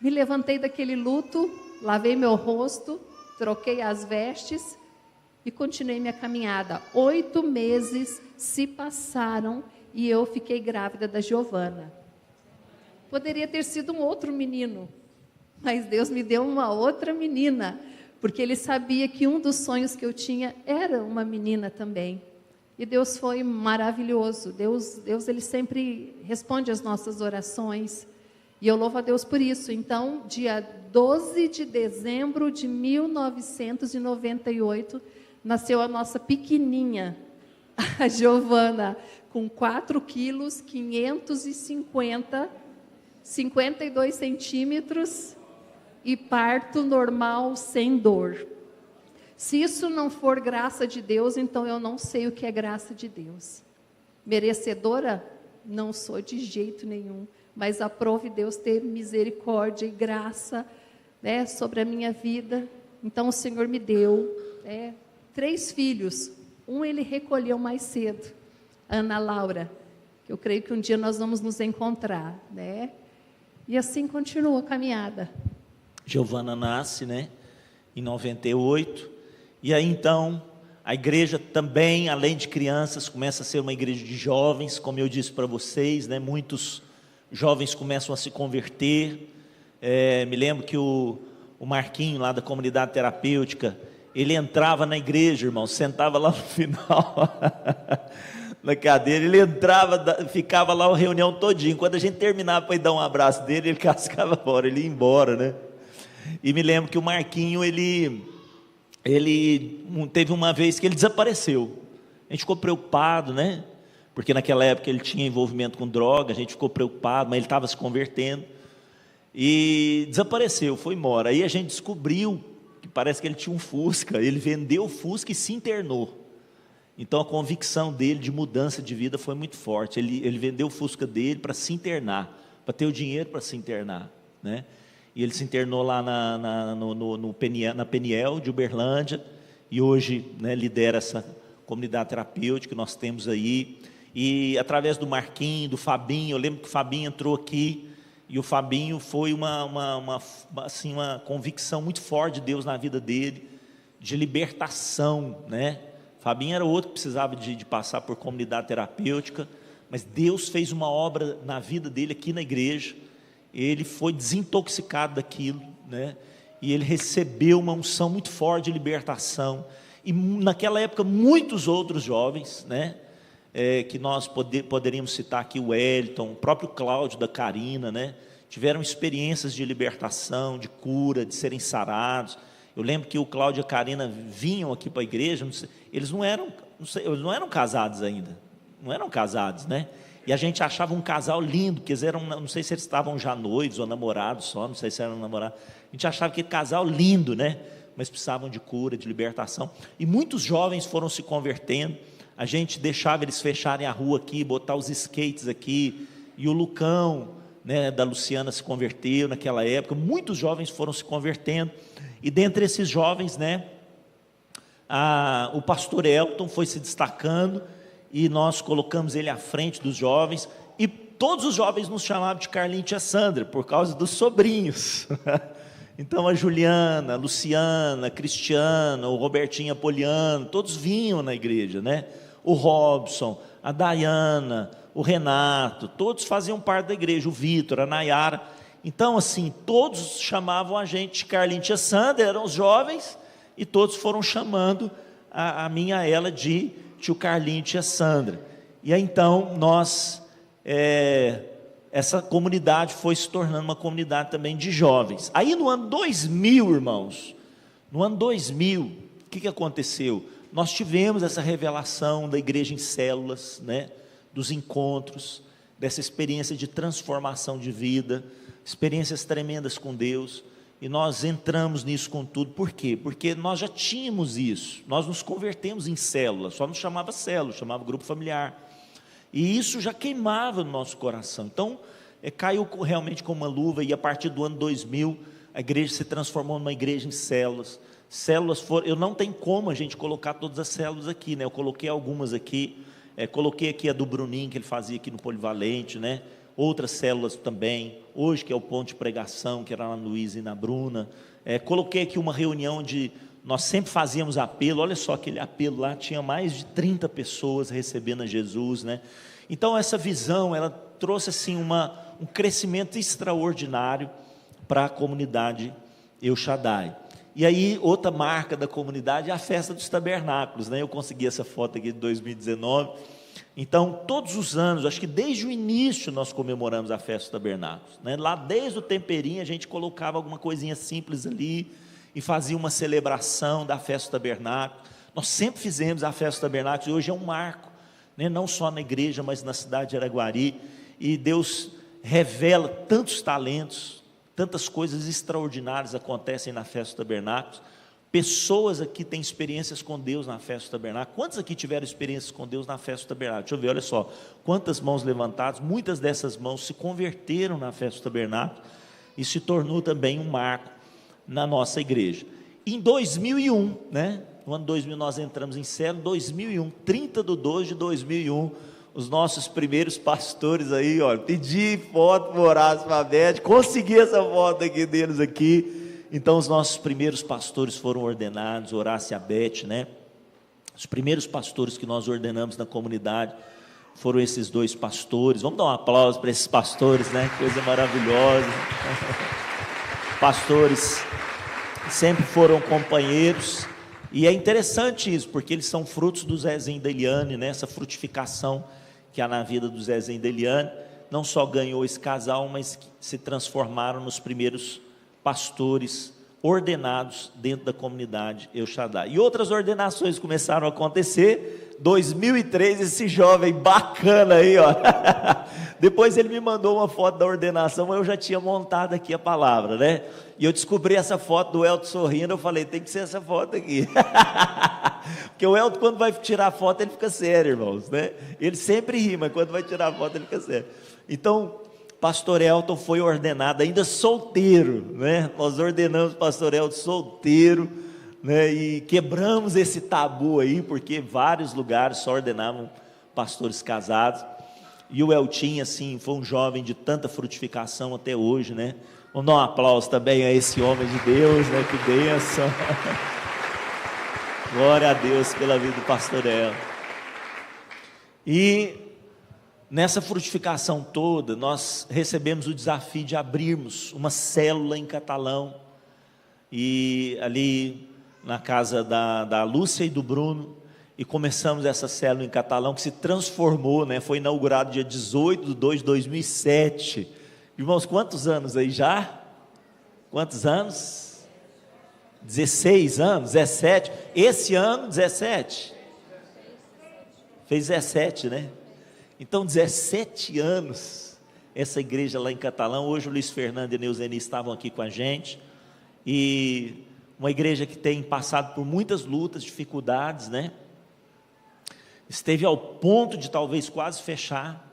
me levantei daquele luto, lavei meu rosto, troquei as vestes e continuei minha caminhada. 8 meses se passaram e eu fiquei grávida da Giovana. Poderia ter sido um outro menino, mas Deus me deu uma outra menina, porque Ele sabia que um dos sonhos que eu tinha era uma menina também. E Deus foi maravilhoso. Deus Ele sempre responde às nossas orações. E eu louvo a Deus por isso. Então, dia 12 de dezembro de 1998, nasceu a nossa pequenininha, a Giovana, com 4 quilos, 52 centímetros e parto normal, sem dor. Se isso não for graça de Deus, então eu não sei o que é graça de Deus. Merecedora? Não sou de jeito nenhum, mas aprove Deus ter misericórdia e graça, né, sobre a minha vida. Então o Senhor me deu 3 filhos. Um Ele recolheu mais cedo, Ana Laura, que eu creio que um dia nós vamos nos encontrar, né? E assim continua a caminhada. Giovana nasce, né, em 98, e aí então a igreja também, além de crianças, começa a ser uma igreja de jovens, como eu disse para vocês, né, muitos jovens começam a se converter. Me lembro que o Marquinho, lá da comunidade terapêutica, ele entrava na igreja, irmão, sentava lá no final, na cadeira, ele entrava, ficava lá a reunião todinha. Quando a gente terminava para ir dar um abraço dele, ele cascava fora, ele ia embora, né? E me lembro que o Marquinho, ele teve uma vez que ele desapareceu. A gente ficou preocupado, né? Porque naquela época ele tinha envolvimento com droga, a gente ficou preocupado, mas ele estava se convertendo. E desapareceu, foi embora. Aí a gente descobriu que parece que ele tinha um Fusca, ele vendeu o Fusca e se internou. Então a convicção dele de mudança de vida foi muito forte. Ele vendeu o Fusca dele para se internar, para ter o dinheiro para se internar, né? E ele se internou lá na Peniel de Uberlândia, e hoje, né, lidera essa comunidade terapêutica que nós temos aí. E através do Marquinho, do Fabinho, eu lembro que o Fabinho entrou aqui, e o Fabinho foi uma convicção muito forte de Deus na vida dele, de libertação, né? Fabinho era outro que precisava de passar por comunidade terapêutica, mas Deus fez uma obra na vida dele aqui na igreja. Ele foi desintoxicado daquilo, né? E ele recebeu uma unção muito forte de libertação. E naquela época muitos outros jovens, né, que nós poderíamos citar aqui, o Wellington, o próprio Cláudio da Carina, né, tiveram experiências de libertação, de cura, de serem sarados. Eu lembro que o Cláudio e a Carina vinham aqui para a igreja, eles não eram casados ainda, não eram casados, né? E a gente achava um casal lindo, porque eles eram, não sei se eles estavam já noivos ou namorados só, não sei se eram namorados. A gente achava que casal lindo, né? Mas precisavam de cura, de libertação. E muitos jovens foram se convertendo. A gente deixava eles fecharem a rua aqui, botar os skates aqui. E o Lucão, né, da Luciana, se converteu naquela época. Muitos jovens foram se convertendo. E dentre esses jovens, né, o pastor Elton foi se destacando, e nós colocamos ele à frente dos jovens, e todos os jovens nos chamavam de Carlinhos e Tia Sandra, por causa dos sobrinhos. Então a Juliana, a Luciana, a Cristiana, o Robertinho Apoliano, todos vinham na igreja, né? O Robson, a Dayana, o Renato, todos faziam parte da igreja, o Vitor, a Nayara. Então assim, todos chamavam a gente de Carlinhos e Tia Sandra, eram os jovens, e todos foram chamando a minha ela de tio Carlinhos e Tia Sandra. E aí então nós essa comunidade foi se tornando uma comunidade também de jovens. Aí no ano 2000, irmãos, no ano 2000, o que aconteceu? Nós tivemos essa revelação da igreja em células, né? Dos encontros, dessa experiência de transformação de vida, experiências tremendas com Deus, e nós entramos nisso com tudo. Por quê? Porque nós já tínhamos isso, nós nos convertemos em célula, só não chamava célula, chamava grupo familiar, e isso já queimava no nosso coração. Então caiu realmente como uma luva, e a partir do ano 2000 a igreja se transformou numa igreja em células. Células foram, eu não tenho como a gente colocar todas as células aqui, né? Eu coloquei algumas aqui, coloquei aqui a do Bruninho, que ele fazia aqui no Polivalente, né? Outras células também, hoje que é o ponto de pregação, que era na Luísa e na Bruna. Coloquei aqui uma reunião onde nós sempre fazíamos apelo. Olha só, aquele apelo lá tinha mais de 30 pessoas recebendo a Jesus, né? Então essa visão, ela trouxe assim um crescimento extraordinário para a comunidade El Shaddai. E aí outra marca da comunidade é a festa dos tabernáculos, né? Eu consegui essa foto aqui de 2019. Então, todos os anos, acho que desde o início nós comemoramos a festa dos tabernáculos, né? Lá desde o temperinho a gente colocava alguma coisinha simples ali e fazia uma celebração da festa dos tabernáculos. Nós sempre fizemos a festa dos tabernáculos, e hoje é um marco, né? Não só na igreja, mas na cidade de Araguari, e Deus revela tantos talentos, tantas coisas extraordinárias acontecem na festa dos tabernáculos. Pessoas aqui têm experiências com Deus na festa do tabernáculo. Quantos aqui tiveram experiências com Deus na festa do tabernáculo? Deixa eu ver, olha só, quantas mãos levantadas. Muitas dessas mãos se converteram na festa do tabernáculo e se tornou também um marco na nossa igreja. Em 2001, né? No ano 2000 nós entramos em célula, 2001, 30/12/2001, os nossos primeiros pastores aí, ó, pedi foto para Horácio Fabete, consegui essa foto aqui deles aqui. Então os nossos primeiros pastores foram ordenados, Horácio e Abete, né? Os primeiros pastores que nós ordenamos na comunidade foram esses dois pastores. Vamos dar um aplauso para esses pastores, né? Coisa maravilhosa. Pastores sempre foram companheiros, e é interessante isso, porque eles são frutos do Zezinho e da Eliane, né? Essa frutificação que há na vida do Zezinho e da Eliane, não só ganhou esse casal, mas se transformaram nos primeiros pastores ordenados dentro da comunidade El Shaddai. E outras ordenações começaram a acontecer. 2003, esse jovem bacana aí, ó. Depois ele me mandou uma foto da ordenação, mas eu já tinha montado aqui a palavra, né? E eu descobri essa foto do Elton sorrindo, eu falei, tem que ser essa foto aqui. Porque o Elton, quando vai tirar foto, ele fica sério, irmãos, né? Ele sempre ri, mas quando vai tirar foto, ele fica sério. Então, pastor Elton foi ordenado ainda solteiro, né? Nós ordenamos o pastor Elton solteiro, né? E quebramos esse tabu aí, porque vários lugares só ordenavam pastores casados. E o Eltinho, assim, foi um jovem de tanta frutificação até hoje, né? Vamos dar um aplauso também a esse homem de Deus, né? Que bênção. Glória a Deus pela vida do pastor Elton. E nessa frutificação toda, nós recebemos o desafio de abrirmos uma célula em Catalão, e ali na casa da Lúcia e do Bruno, e começamos essa célula em Catalão, que se transformou, né? Foi inaugurado dia 18/2/2007. Irmãos, quantos anos aí já? Quantos anos? 16 anos? 17? Esse ano, 17? Fez 17, né? Então, 17 anos, essa igreja lá em Catalão. Hoje o Luiz Fernando e a Neuzeni estavam aqui com a gente, e uma igreja que tem passado por muitas lutas, dificuldades, né? Esteve ao ponto de talvez quase fechar,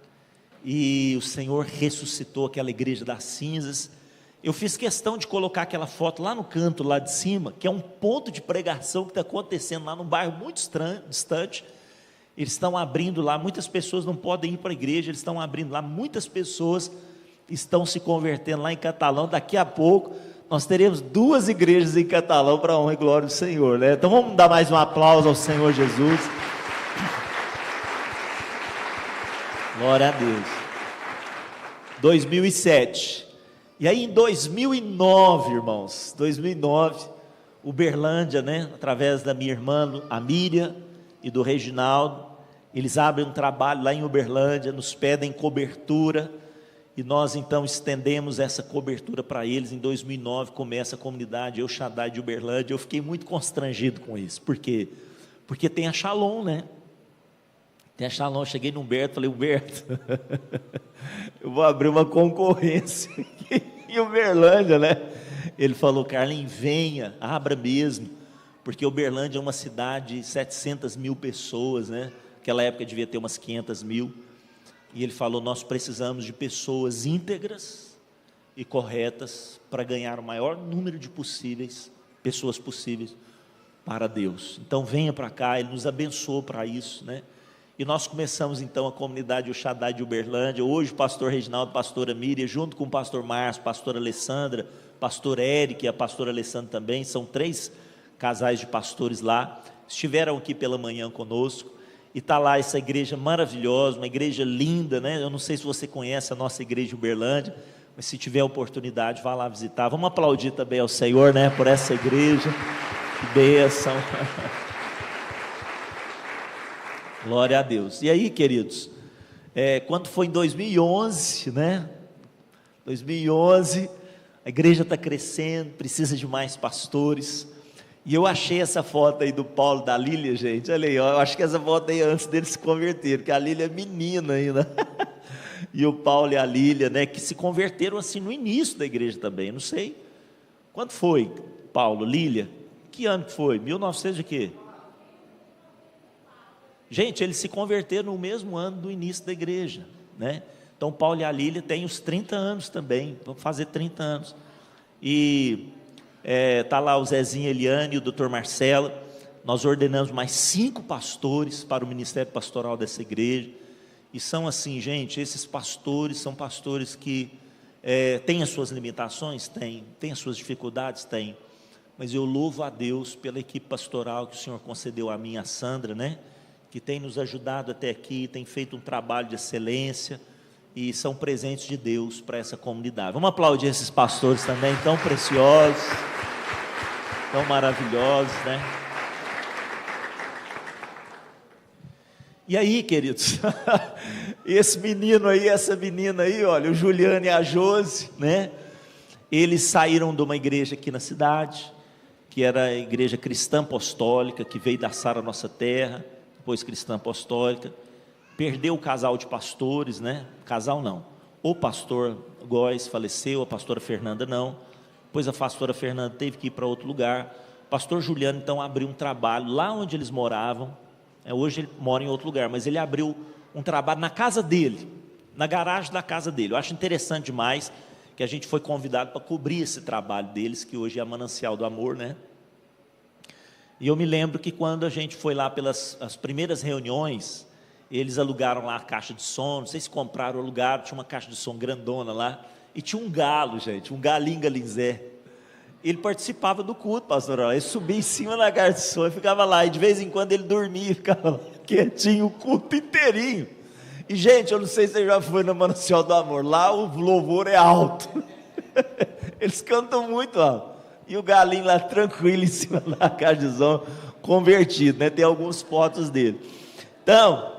e o Senhor ressuscitou aquela igreja das cinzas. Eu fiz questão de colocar aquela foto lá no canto, lá de cima, que é um ponto de pregação que está acontecendo lá num bairro muito distante. Eles estão abrindo lá, muitas pessoas não podem ir para a igreja, eles estão abrindo lá, muitas pessoas estão se convertendo lá em Catalão. Daqui a pouco nós teremos 2 igrejas em Catalão, para a honra e glória do Senhor, né? Então vamos dar mais um aplauso ao Senhor Jesus. Glória a Deus. 2007, e aí em 2009, irmãos, 2009, Uberlândia, né, através da minha irmã, a Miriam, e do Reginaldo, eles abrem um trabalho lá em Uberlândia, nos pedem cobertura, E nós então estendemos essa cobertura para eles. Em 2009 começa a comunidade El Shaddai de Uberlândia. Eu fiquei muito constrangido com isso. Por quê? Porque tem a Shalom, né? Tem a Shalom. Cheguei no Humberto, falei: Humberto, eu vou abrir uma concorrência aqui em Uberlândia, né? Ele falou: Carlinhos, venha, abra mesmo, porque Uberlândia é uma cidade de 700 mil pessoas, né? Naquela época devia ter umas 500 mil. E ele falou: nós precisamos de pessoas íntegras e corretas para ganhar o maior número de pessoas possíveis para Deus. Então venha para cá. Ele nos abençoou para isso, né? E nós começamos então a comunidade El Shaddai de Uberlândia. Hoje o pastor Reginaldo, pastora Miriam, junto com o pastor Márcio, pastora Alessandra, pastor Eric e a pastora Alessandra também, são 3 casais de pastores lá, estiveram aqui pela manhã conosco. E está lá essa igreja maravilhosa, uma igreja linda, né? Eu não sei se você conhece a nossa igreja de Uberlândia, mas se tiver oportunidade, vá lá visitar. Vamos aplaudir também ao Senhor, né? Por essa igreja, que bênção. Glória a Deus. E aí, queridos, quando foi em 2011, né? 2011, a igreja está crescendo, precisa de mais pastores. E eu achei essa foto aí do Paulo e da Lília, gente, olha aí, eu acho que essa foto aí é antes deles se converterem, porque a Lília é menina ainda, e o Paulo e a Lília, né, que se converteram assim no início da igreja também, não sei, quando foi, Paulo, Lília, que ano que foi, 1900 de quê? Gente, eles se converteram no mesmo ano do início da igreja, né, então Paulo e a Lília têm os 30 anos também, vão fazer 30 anos, e... está lá o Zezinho, Eliane e o doutor Marcelo. Nós ordenamos mais 5 pastores para o ministério pastoral dessa igreja, e são assim, gente, esses pastores são pastores que têm as suas limitações, têm as suas dificuldades, mas eu louvo a Deus pela equipe pastoral que o Senhor concedeu a mim e a Sandra, né, que tem nos ajudado até aqui, tem feito um trabalho de excelência, e são presentes de Deus para essa comunidade. Vamos aplaudir esses pastores também, tão preciosos, tão maravilhosos, né? E aí, queridos, esse menino aí, essa menina aí, olha, o Juliano e a Josi, né? Eles saíram de uma igreja aqui na cidade, que era a igreja cristã apostólica, que veio da Sara Nossa Terra, depois cristã apostólica. Perdeu o casal de pastores, né? Casal não, o pastor Góes faleceu, a pastora Fernanda não, depois a pastora Fernanda teve que ir para outro lugar. O pastor Juliano então abriu um trabalho lá onde eles moravam, hoje ele mora em outro lugar, mas ele abriu um trabalho na casa dele, na garagem da casa dele. Eu acho interessante demais que a gente foi convidado para cobrir esse trabalho deles, que hoje é a Manancial do Amor, né? E eu me lembro que quando a gente foi lá pelas as primeiras reuniões, eles alugaram lá a caixa de som, não sei se compraram ou alugaram, tinha uma caixa de som grandona lá, e tinha um galo, gente, um galinho galinzé. Ele participava do culto, pastor, ele subia em cima da caixa de som e ficava lá, e de vez em quando ele dormia e ficava lá, quietinho, o culto inteirinho. E gente, eu não sei se você já foi na Manancial do Amor, lá o louvor é alto, eles cantam muito alto, e o galinho lá tranquilo em cima da caixa de som, convertido, né? Tem algumas fotos dele. Então,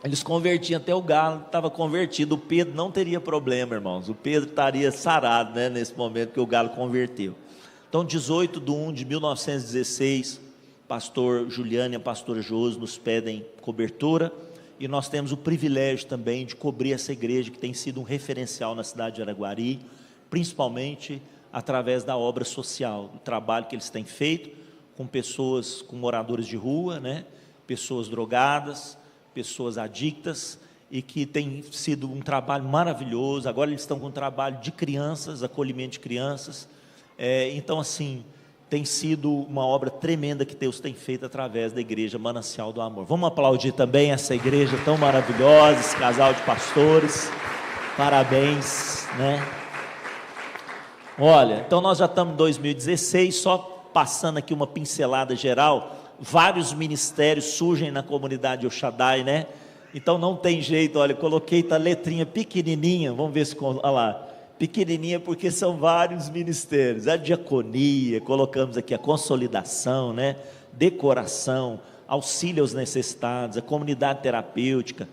eles convertiam, até o galo estava convertido. O Pedro não teria problema, irmãos, o Pedro estaria sarado, né, nesse momento que o galo converteu. Então 18/1/1916, pastor Juliano e a pastora Josi nos pedem cobertura, e nós temos o privilégio também de cobrir essa igreja, que tem sido um referencial na cidade de Araguari, principalmente através da obra social, do trabalho que eles têm feito com pessoas, com moradores de rua, né, pessoas drogadas, pessoas adictas, e que tem sido um trabalho maravilhoso. Agora eles estão com um trabalho de crianças, acolhimento de crianças, então assim, tem sido uma obra tremenda que Deus tem feito através da igreja Manancial do Amor. Vamos aplaudir também essa igreja tão maravilhosa, esse casal de pastores, parabéns, né? Olha, então nós já estamos em 2016, só passando aqui uma pincelada geral. Vários ministérios surgem na comunidade El Shaddai, né? Então não tem jeito, olha, coloquei a letrinha pequenininha, vamos ver se, olha lá, pequenininha porque são vários ministérios, a diaconia, colocamos aqui a consolidação, né? Decoração, auxílio aos necessitados, a comunidade terapêutica,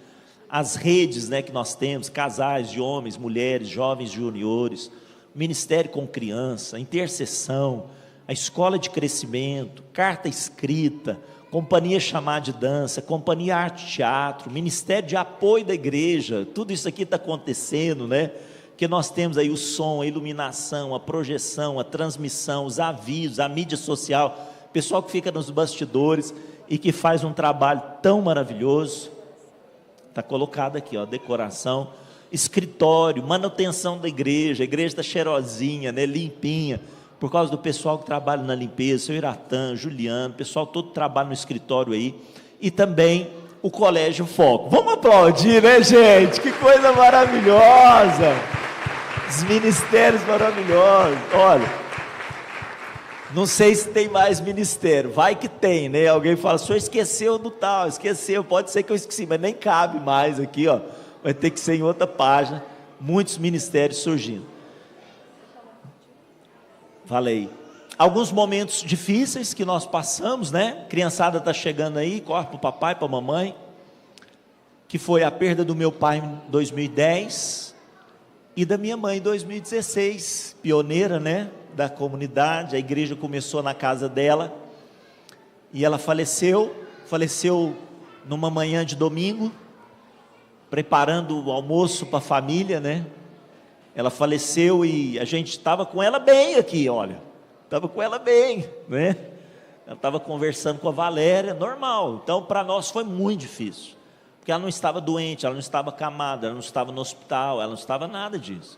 as redes, né, que nós temos, casais de homens, mulheres, jovens juniores, ministério com criança, intercessão, a escola de crescimento, carta escrita, companhia chamada de dança, companhia arte-teatro, ministério de apoio da igreja, tudo isso aqui está acontecendo, né? Que nós temos aí o som, a iluminação, a projeção, a transmissão, os avisos, a mídia social, pessoal que fica nos bastidores e que faz um trabalho tão maravilhoso. Está colocado aqui, ó, decoração, escritório, manutenção da igreja, a igreja está cheirosinha, né, limpinha, por causa do pessoal que trabalha na limpeza, seu Iratã, Juliano, pessoal todo trabalha no escritório aí, e também o Colégio Foco. Vamos aplaudir, né, gente? Que coisa maravilhosa! Os ministérios maravilhosos. Olha, não sei se tem mais ministério, vai que tem, né? Alguém fala, o senhor esqueceu do tal, esqueceu, pode ser que eu esqueci, mas nem cabe mais aqui, ó. Vai ter que ser em outra página, muitos ministérios surgindo. Falei, alguns momentos difíceis que nós passamos, né? Criançada está chegando aí, corre para o papai, para a mamãe, que foi a perda do meu pai em 2010 e da minha mãe em 2016, pioneira, né? Da comunidade, a igreja começou na casa dela, e ela faleceu numa manhã de domingo, preparando o almoço para a família, né? Ela faleceu e a gente estava com ela bem aqui, olha, estava com ela bem, né? Ela estava conversando com a Valéria, normal. Então para nós foi muito difícil, porque ela não estava doente, ela não estava acamada, ela não estava no hospital, ela não estava nada disso,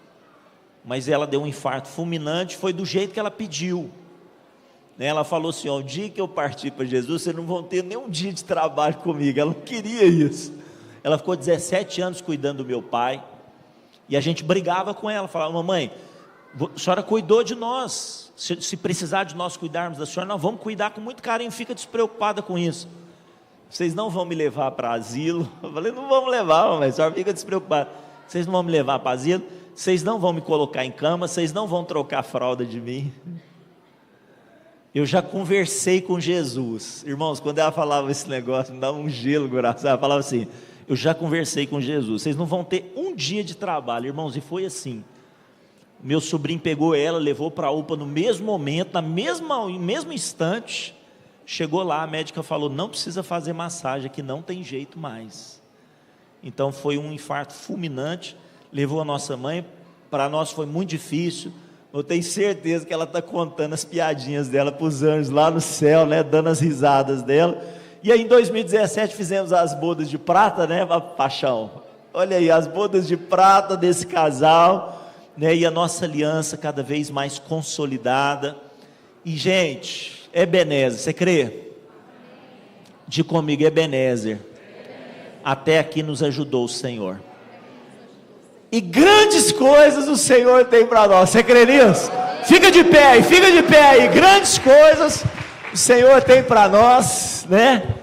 mas ela deu um infarto fulminante, foi do jeito que ela pediu, né? Ela falou assim, ó, o dia que eu partir para Jesus, vocês não vão ter nem um dia de trabalho comigo. Ela não queria isso. Ela ficou 17 anos cuidando do meu pai, e a gente brigava com ela, falava, mamãe, a senhora cuidou de nós, se precisar de nós cuidarmos da senhora, nós vamos cuidar com muito carinho, fica despreocupada com isso. Vocês não vão me levar para asilo? Eu falei, não vamos levar, mamãe, a senhora fica despreocupada. Vocês não vão me levar para asilo, vocês não vão me colocar em cama, vocês não vão trocar a fralda de mim. Eu já conversei com Jesus, irmãos, quando ela falava esse negócio, me dava um gelo, graças. Ela falava assim, eu já conversei com Jesus, vocês não vão ter um dia de trabalho, irmãos, e foi assim. Meu sobrinho pegou ela, levou para a UPA no mesmo momento, no mesmo instante, chegou lá, a médica falou, não precisa fazer massagem, que não tem jeito mais. Então foi um infarto fulminante, levou a nossa mãe, para nós foi muito difícil. Eu tenho certeza que ela está contando as piadinhas dela para os anjos lá no céu, né, dando as risadas dela. E aí em 2017 fizemos as bodas de prata, né, paixão? Olha aí, as bodas de prata desse casal, né, e a nossa aliança cada vez mais consolidada. E gente, Ebenezer, você crê? Diga comigo, Ebenezer. Até aqui nos ajudou o Senhor. E grandes coisas o Senhor tem para nós, você crê nisso? Fica de pé aí, grandes coisas o Senhor tem para nós, né?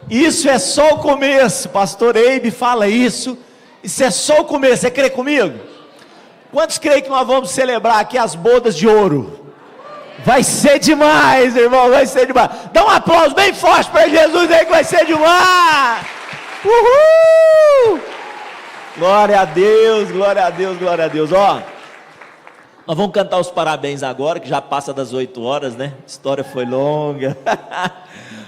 Isso é só o começo, pastor Eibe fala isso, isso é só o começo, você crê comigo? Quantos creem que nós vamos celebrar aqui as bodas de ouro? Vai ser demais, irmão, vai ser demais. Dá um aplauso bem forte para Jesus aí que vai ser demais. Uhul! Glória a Deus, glória a Deus, glória a Deus. Ó, nós vamos cantar os parabéns agora, que já passa das 8 horas, né? A história foi longa.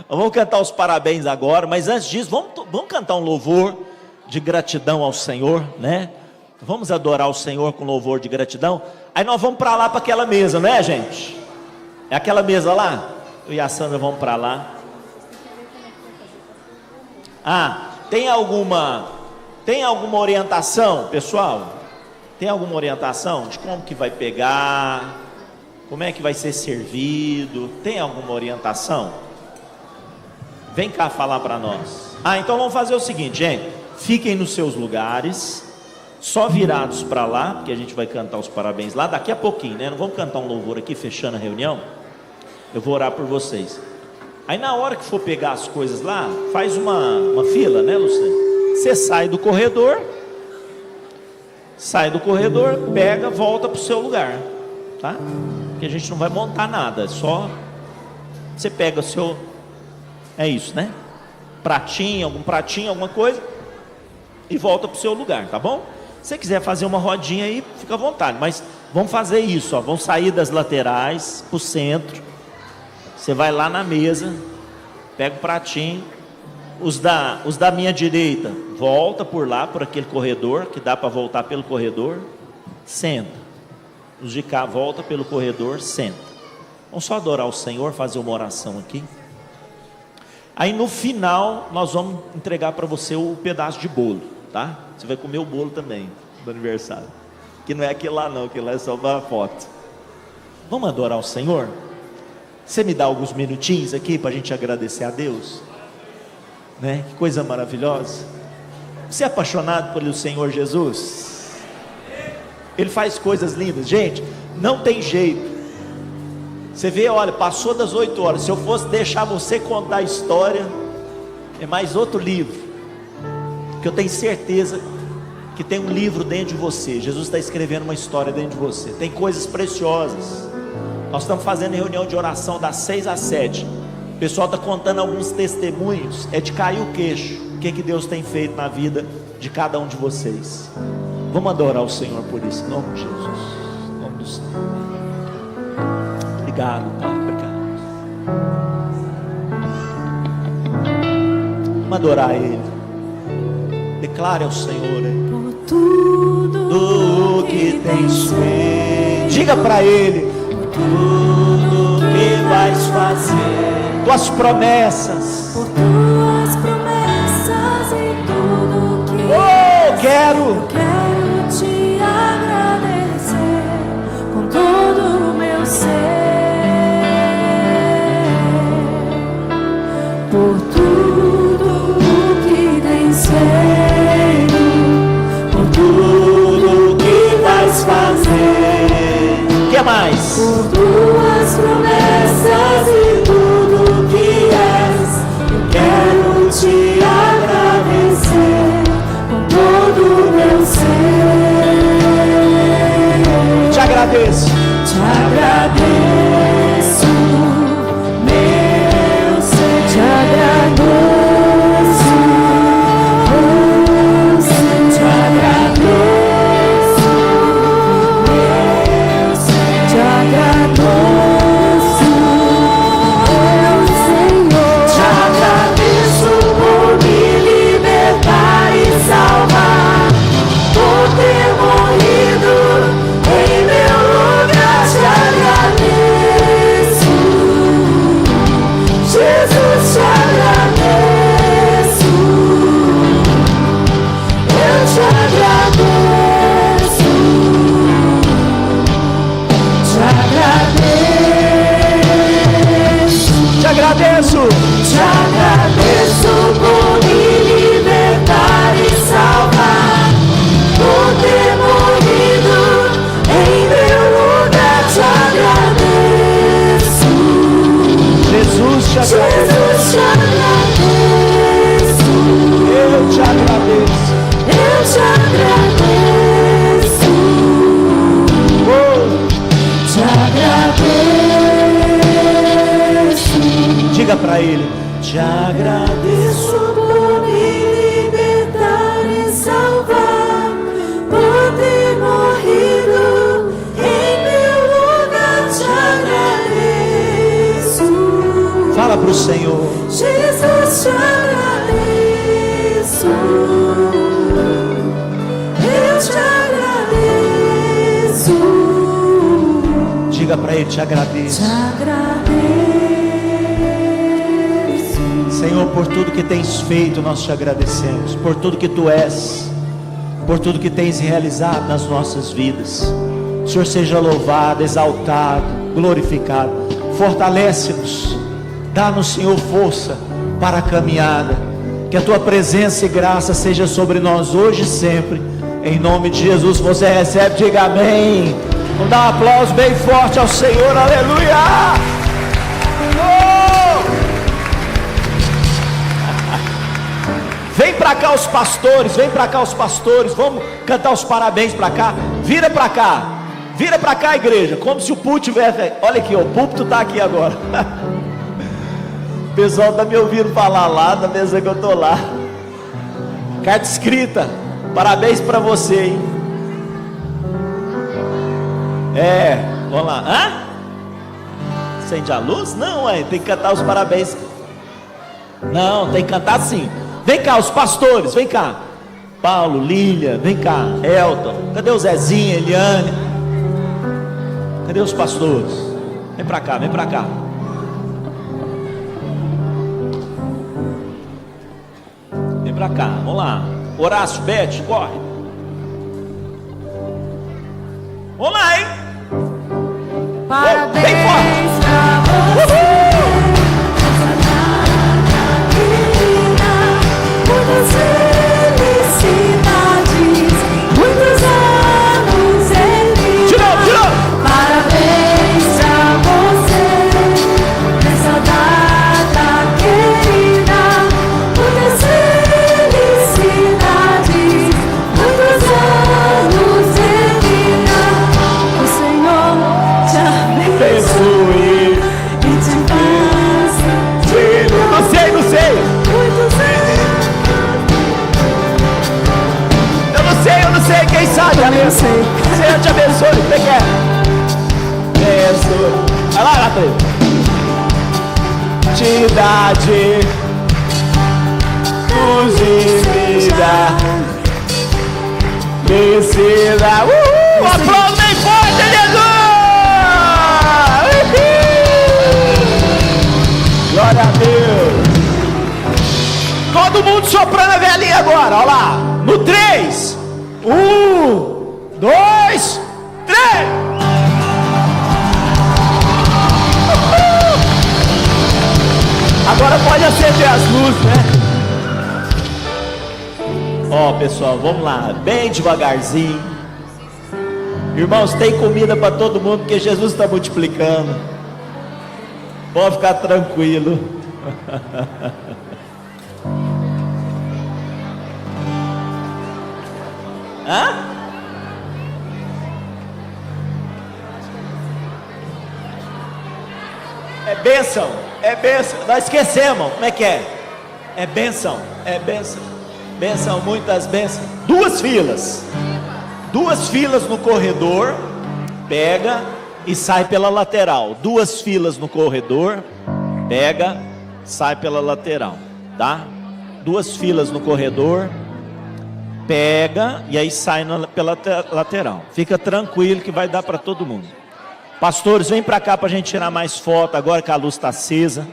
Vamos cantar os parabéns agora, mas antes disso, vamos cantar um louvor de gratidão ao Senhor, né? Vamos adorar o Senhor com louvor de gratidão. Aí nós vamos para lá, para aquela mesa, né, gente? É aquela mesa lá? Eu e a Sandra vamos para lá. Ah, tem alguma orientação, pessoal? Tem alguma orientação de como que vai pegar? Como é que vai ser servido? Tem alguma orientação? Vem cá falar para nós. Ah, então vamos fazer o seguinte, gente. Fiquem nos seus lugares, só virados para lá, porque a gente vai cantar os parabéns lá daqui a pouquinho, né? Não vamos cantar um louvor aqui, fechando a reunião. Eu vou orar por vocês. Aí na hora que for pegar as coisas lá, faz uma fila, né, Luciano? Você sai do corredor, pega, volta para o seu lugar, tá? Porque a gente não vai montar nada, só você pega o seu, é isso, né? Pratinho, alguma coisa, e volta para o seu lugar, tá bom? Se você quiser fazer uma rodinha aí, fica à vontade, mas vamos fazer isso, ó. Vamos sair das laterais para o centro. Você vai lá na mesa, pega o pratinho. Os da minha direita, volta por lá, por aquele corredor, que dá para voltar pelo corredor, senta. Os de cá, volta pelo corredor, senta. Vamos só adorar o Senhor, fazer uma oração aqui. Aí no final, nós vamos entregar para você o pedaço de bolo, tá? Você vai comer o bolo também, do aniversário. Que não é aquele lá não, aquele lá é só uma foto. Vamos adorar o Senhor? Você me dá alguns minutinhos aqui para a gente agradecer a Deus? Né? Que coisa maravilhosa. Você é apaixonado pelo Senhor Jesus? Ele faz coisas lindas. Gente, não tem jeito. Você vê, olha, passou das 8 horas. Se eu fosse deixar você contar a história, é mais outro livro. Que eu tenho certeza que tem um livro dentro de você. Jesus está escrevendo uma história dentro de você. Tem coisas preciosas. Nós estamos fazendo reunião de oração das 6 às 7. O pessoal está contando alguns testemunhos, é de cair o queixo, o que Deus tem feito na vida de cada um de vocês. Vamos adorar o Senhor por isso, em nome de Jesus, em nome do Senhor. Obrigado, Pai, obrigado. Vamos adorar Ele. Declare ao Senhor, por tudo que tens feito. Diga para Ele, tudo que vais fazer. Tuas promessas, por tuas promessas e tudo que quero te agradecer com todo o meu ser, por tudo que tens feito, por tudo que vais fazer. O que mais? Por tuas promessas e tudo que és, eu quero te agradecer com todo o meu ser. Te agradeço. Te agradeço, meu ser. Te agradeço, meu ser. Te agradeço, meu ser. Te agradeço, meu Senhor. Te agradeço por me libertar e salvar, por ter morrido em meu lugar. Te agradeço, Jesus, te agradeço. Eu te agradeço, te agradeço, Te agradeço. te agradeço por me libertar e salvar, por ter morrido em meu lugar. Te agradeço, Jesus, te agradeço. Jesus, te agradeço. Eu te agradeço. Eu te agradeço, te agradeço. Diga para Ele, te agradeço. Por me libertar e salvar, por ter morrido em meu lugar. Te agradeço, Fala para o Senhor. Jesus, te agradeço. Eu te agradeço, Diga para Ele, te agradeço. te agradeço. Senhor, por tudo que tens feito, nós te agradecemos. Por tudo que Tu és, por tudo que tens realizado nas nossas vidas. O Senhor seja louvado, exaltado, glorificado. Fortalece-nos, dá-nos, Senhor, força para a caminhada. Que a Tua presença e graça seja sobre nós hoje e sempre. Em nome de Jesus, você recebe, diga amém. Vamos dar um aplauso bem forte ao Senhor, aleluia! Oh! Vem para cá os pastores, vem para cá os pastores. Vamos cantar os parabéns para cá. Vira para cá, igreja. Como se o púlpito tivesse. Olha aqui, ó, o púlpito está aqui agora. O pessoal está me ouvindo falar lá da mesa que eu estou lá. Carta escrita. Parabéns para você, hein? Vamos lá. Hã? Acende a luz? Não, tem que cantar os parabéns. Não, tem que cantar sim. Vem cá, os pastores, vem cá. Paulo, Lília, vem cá. Elton, cadê o Zezinho, Eliane? Cadê os pastores? Vem pra cá, vem pra cá. Vem pra cá, vamos lá. Horácio, Bete, corre. Vamos lá, hein? Parabéns bem forte. pra você. Muitas felicidades, muitos anos em vida. De novo. Parabéns pra você nessa data querida. Muitas felicidades, muitos anos em vida. O Senhor te abençoe e te faça Não sei. muitos anos. Eu não sei, quem sabe? Eu sei. Senhor te abençoe, como é que é? Abençoe. Vai lá, Natália. Idade, luz e vida, vencida. Aplausos bem forte, Jesus! Glória a Deus. Todo mundo soprando a velhinha agora, olha lá. No 3. 1, 2, 3. Agora pode acender as luzes, né? Ó, pessoal, vamos lá, bem devagarzinho. Irmãos, tem comida para todo mundo, porque Jesus está multiplicando. Pode ficar tranquilo. Hã? É bênção. Nós esquecemos, como é que é? É bênção. Bênção, muitas bênçãos. Duas filas no corredor. Pega e sai pela lateral. Duas filas no corredor. Pega, sai pela lateral, tá? Duas filas no corredor. Pega e aí sai pela lateral. Fica tranquilo que vai dar para todo mundo. Pastores, vem para cá para a gente tirar mais foto agora que a luz está acesa.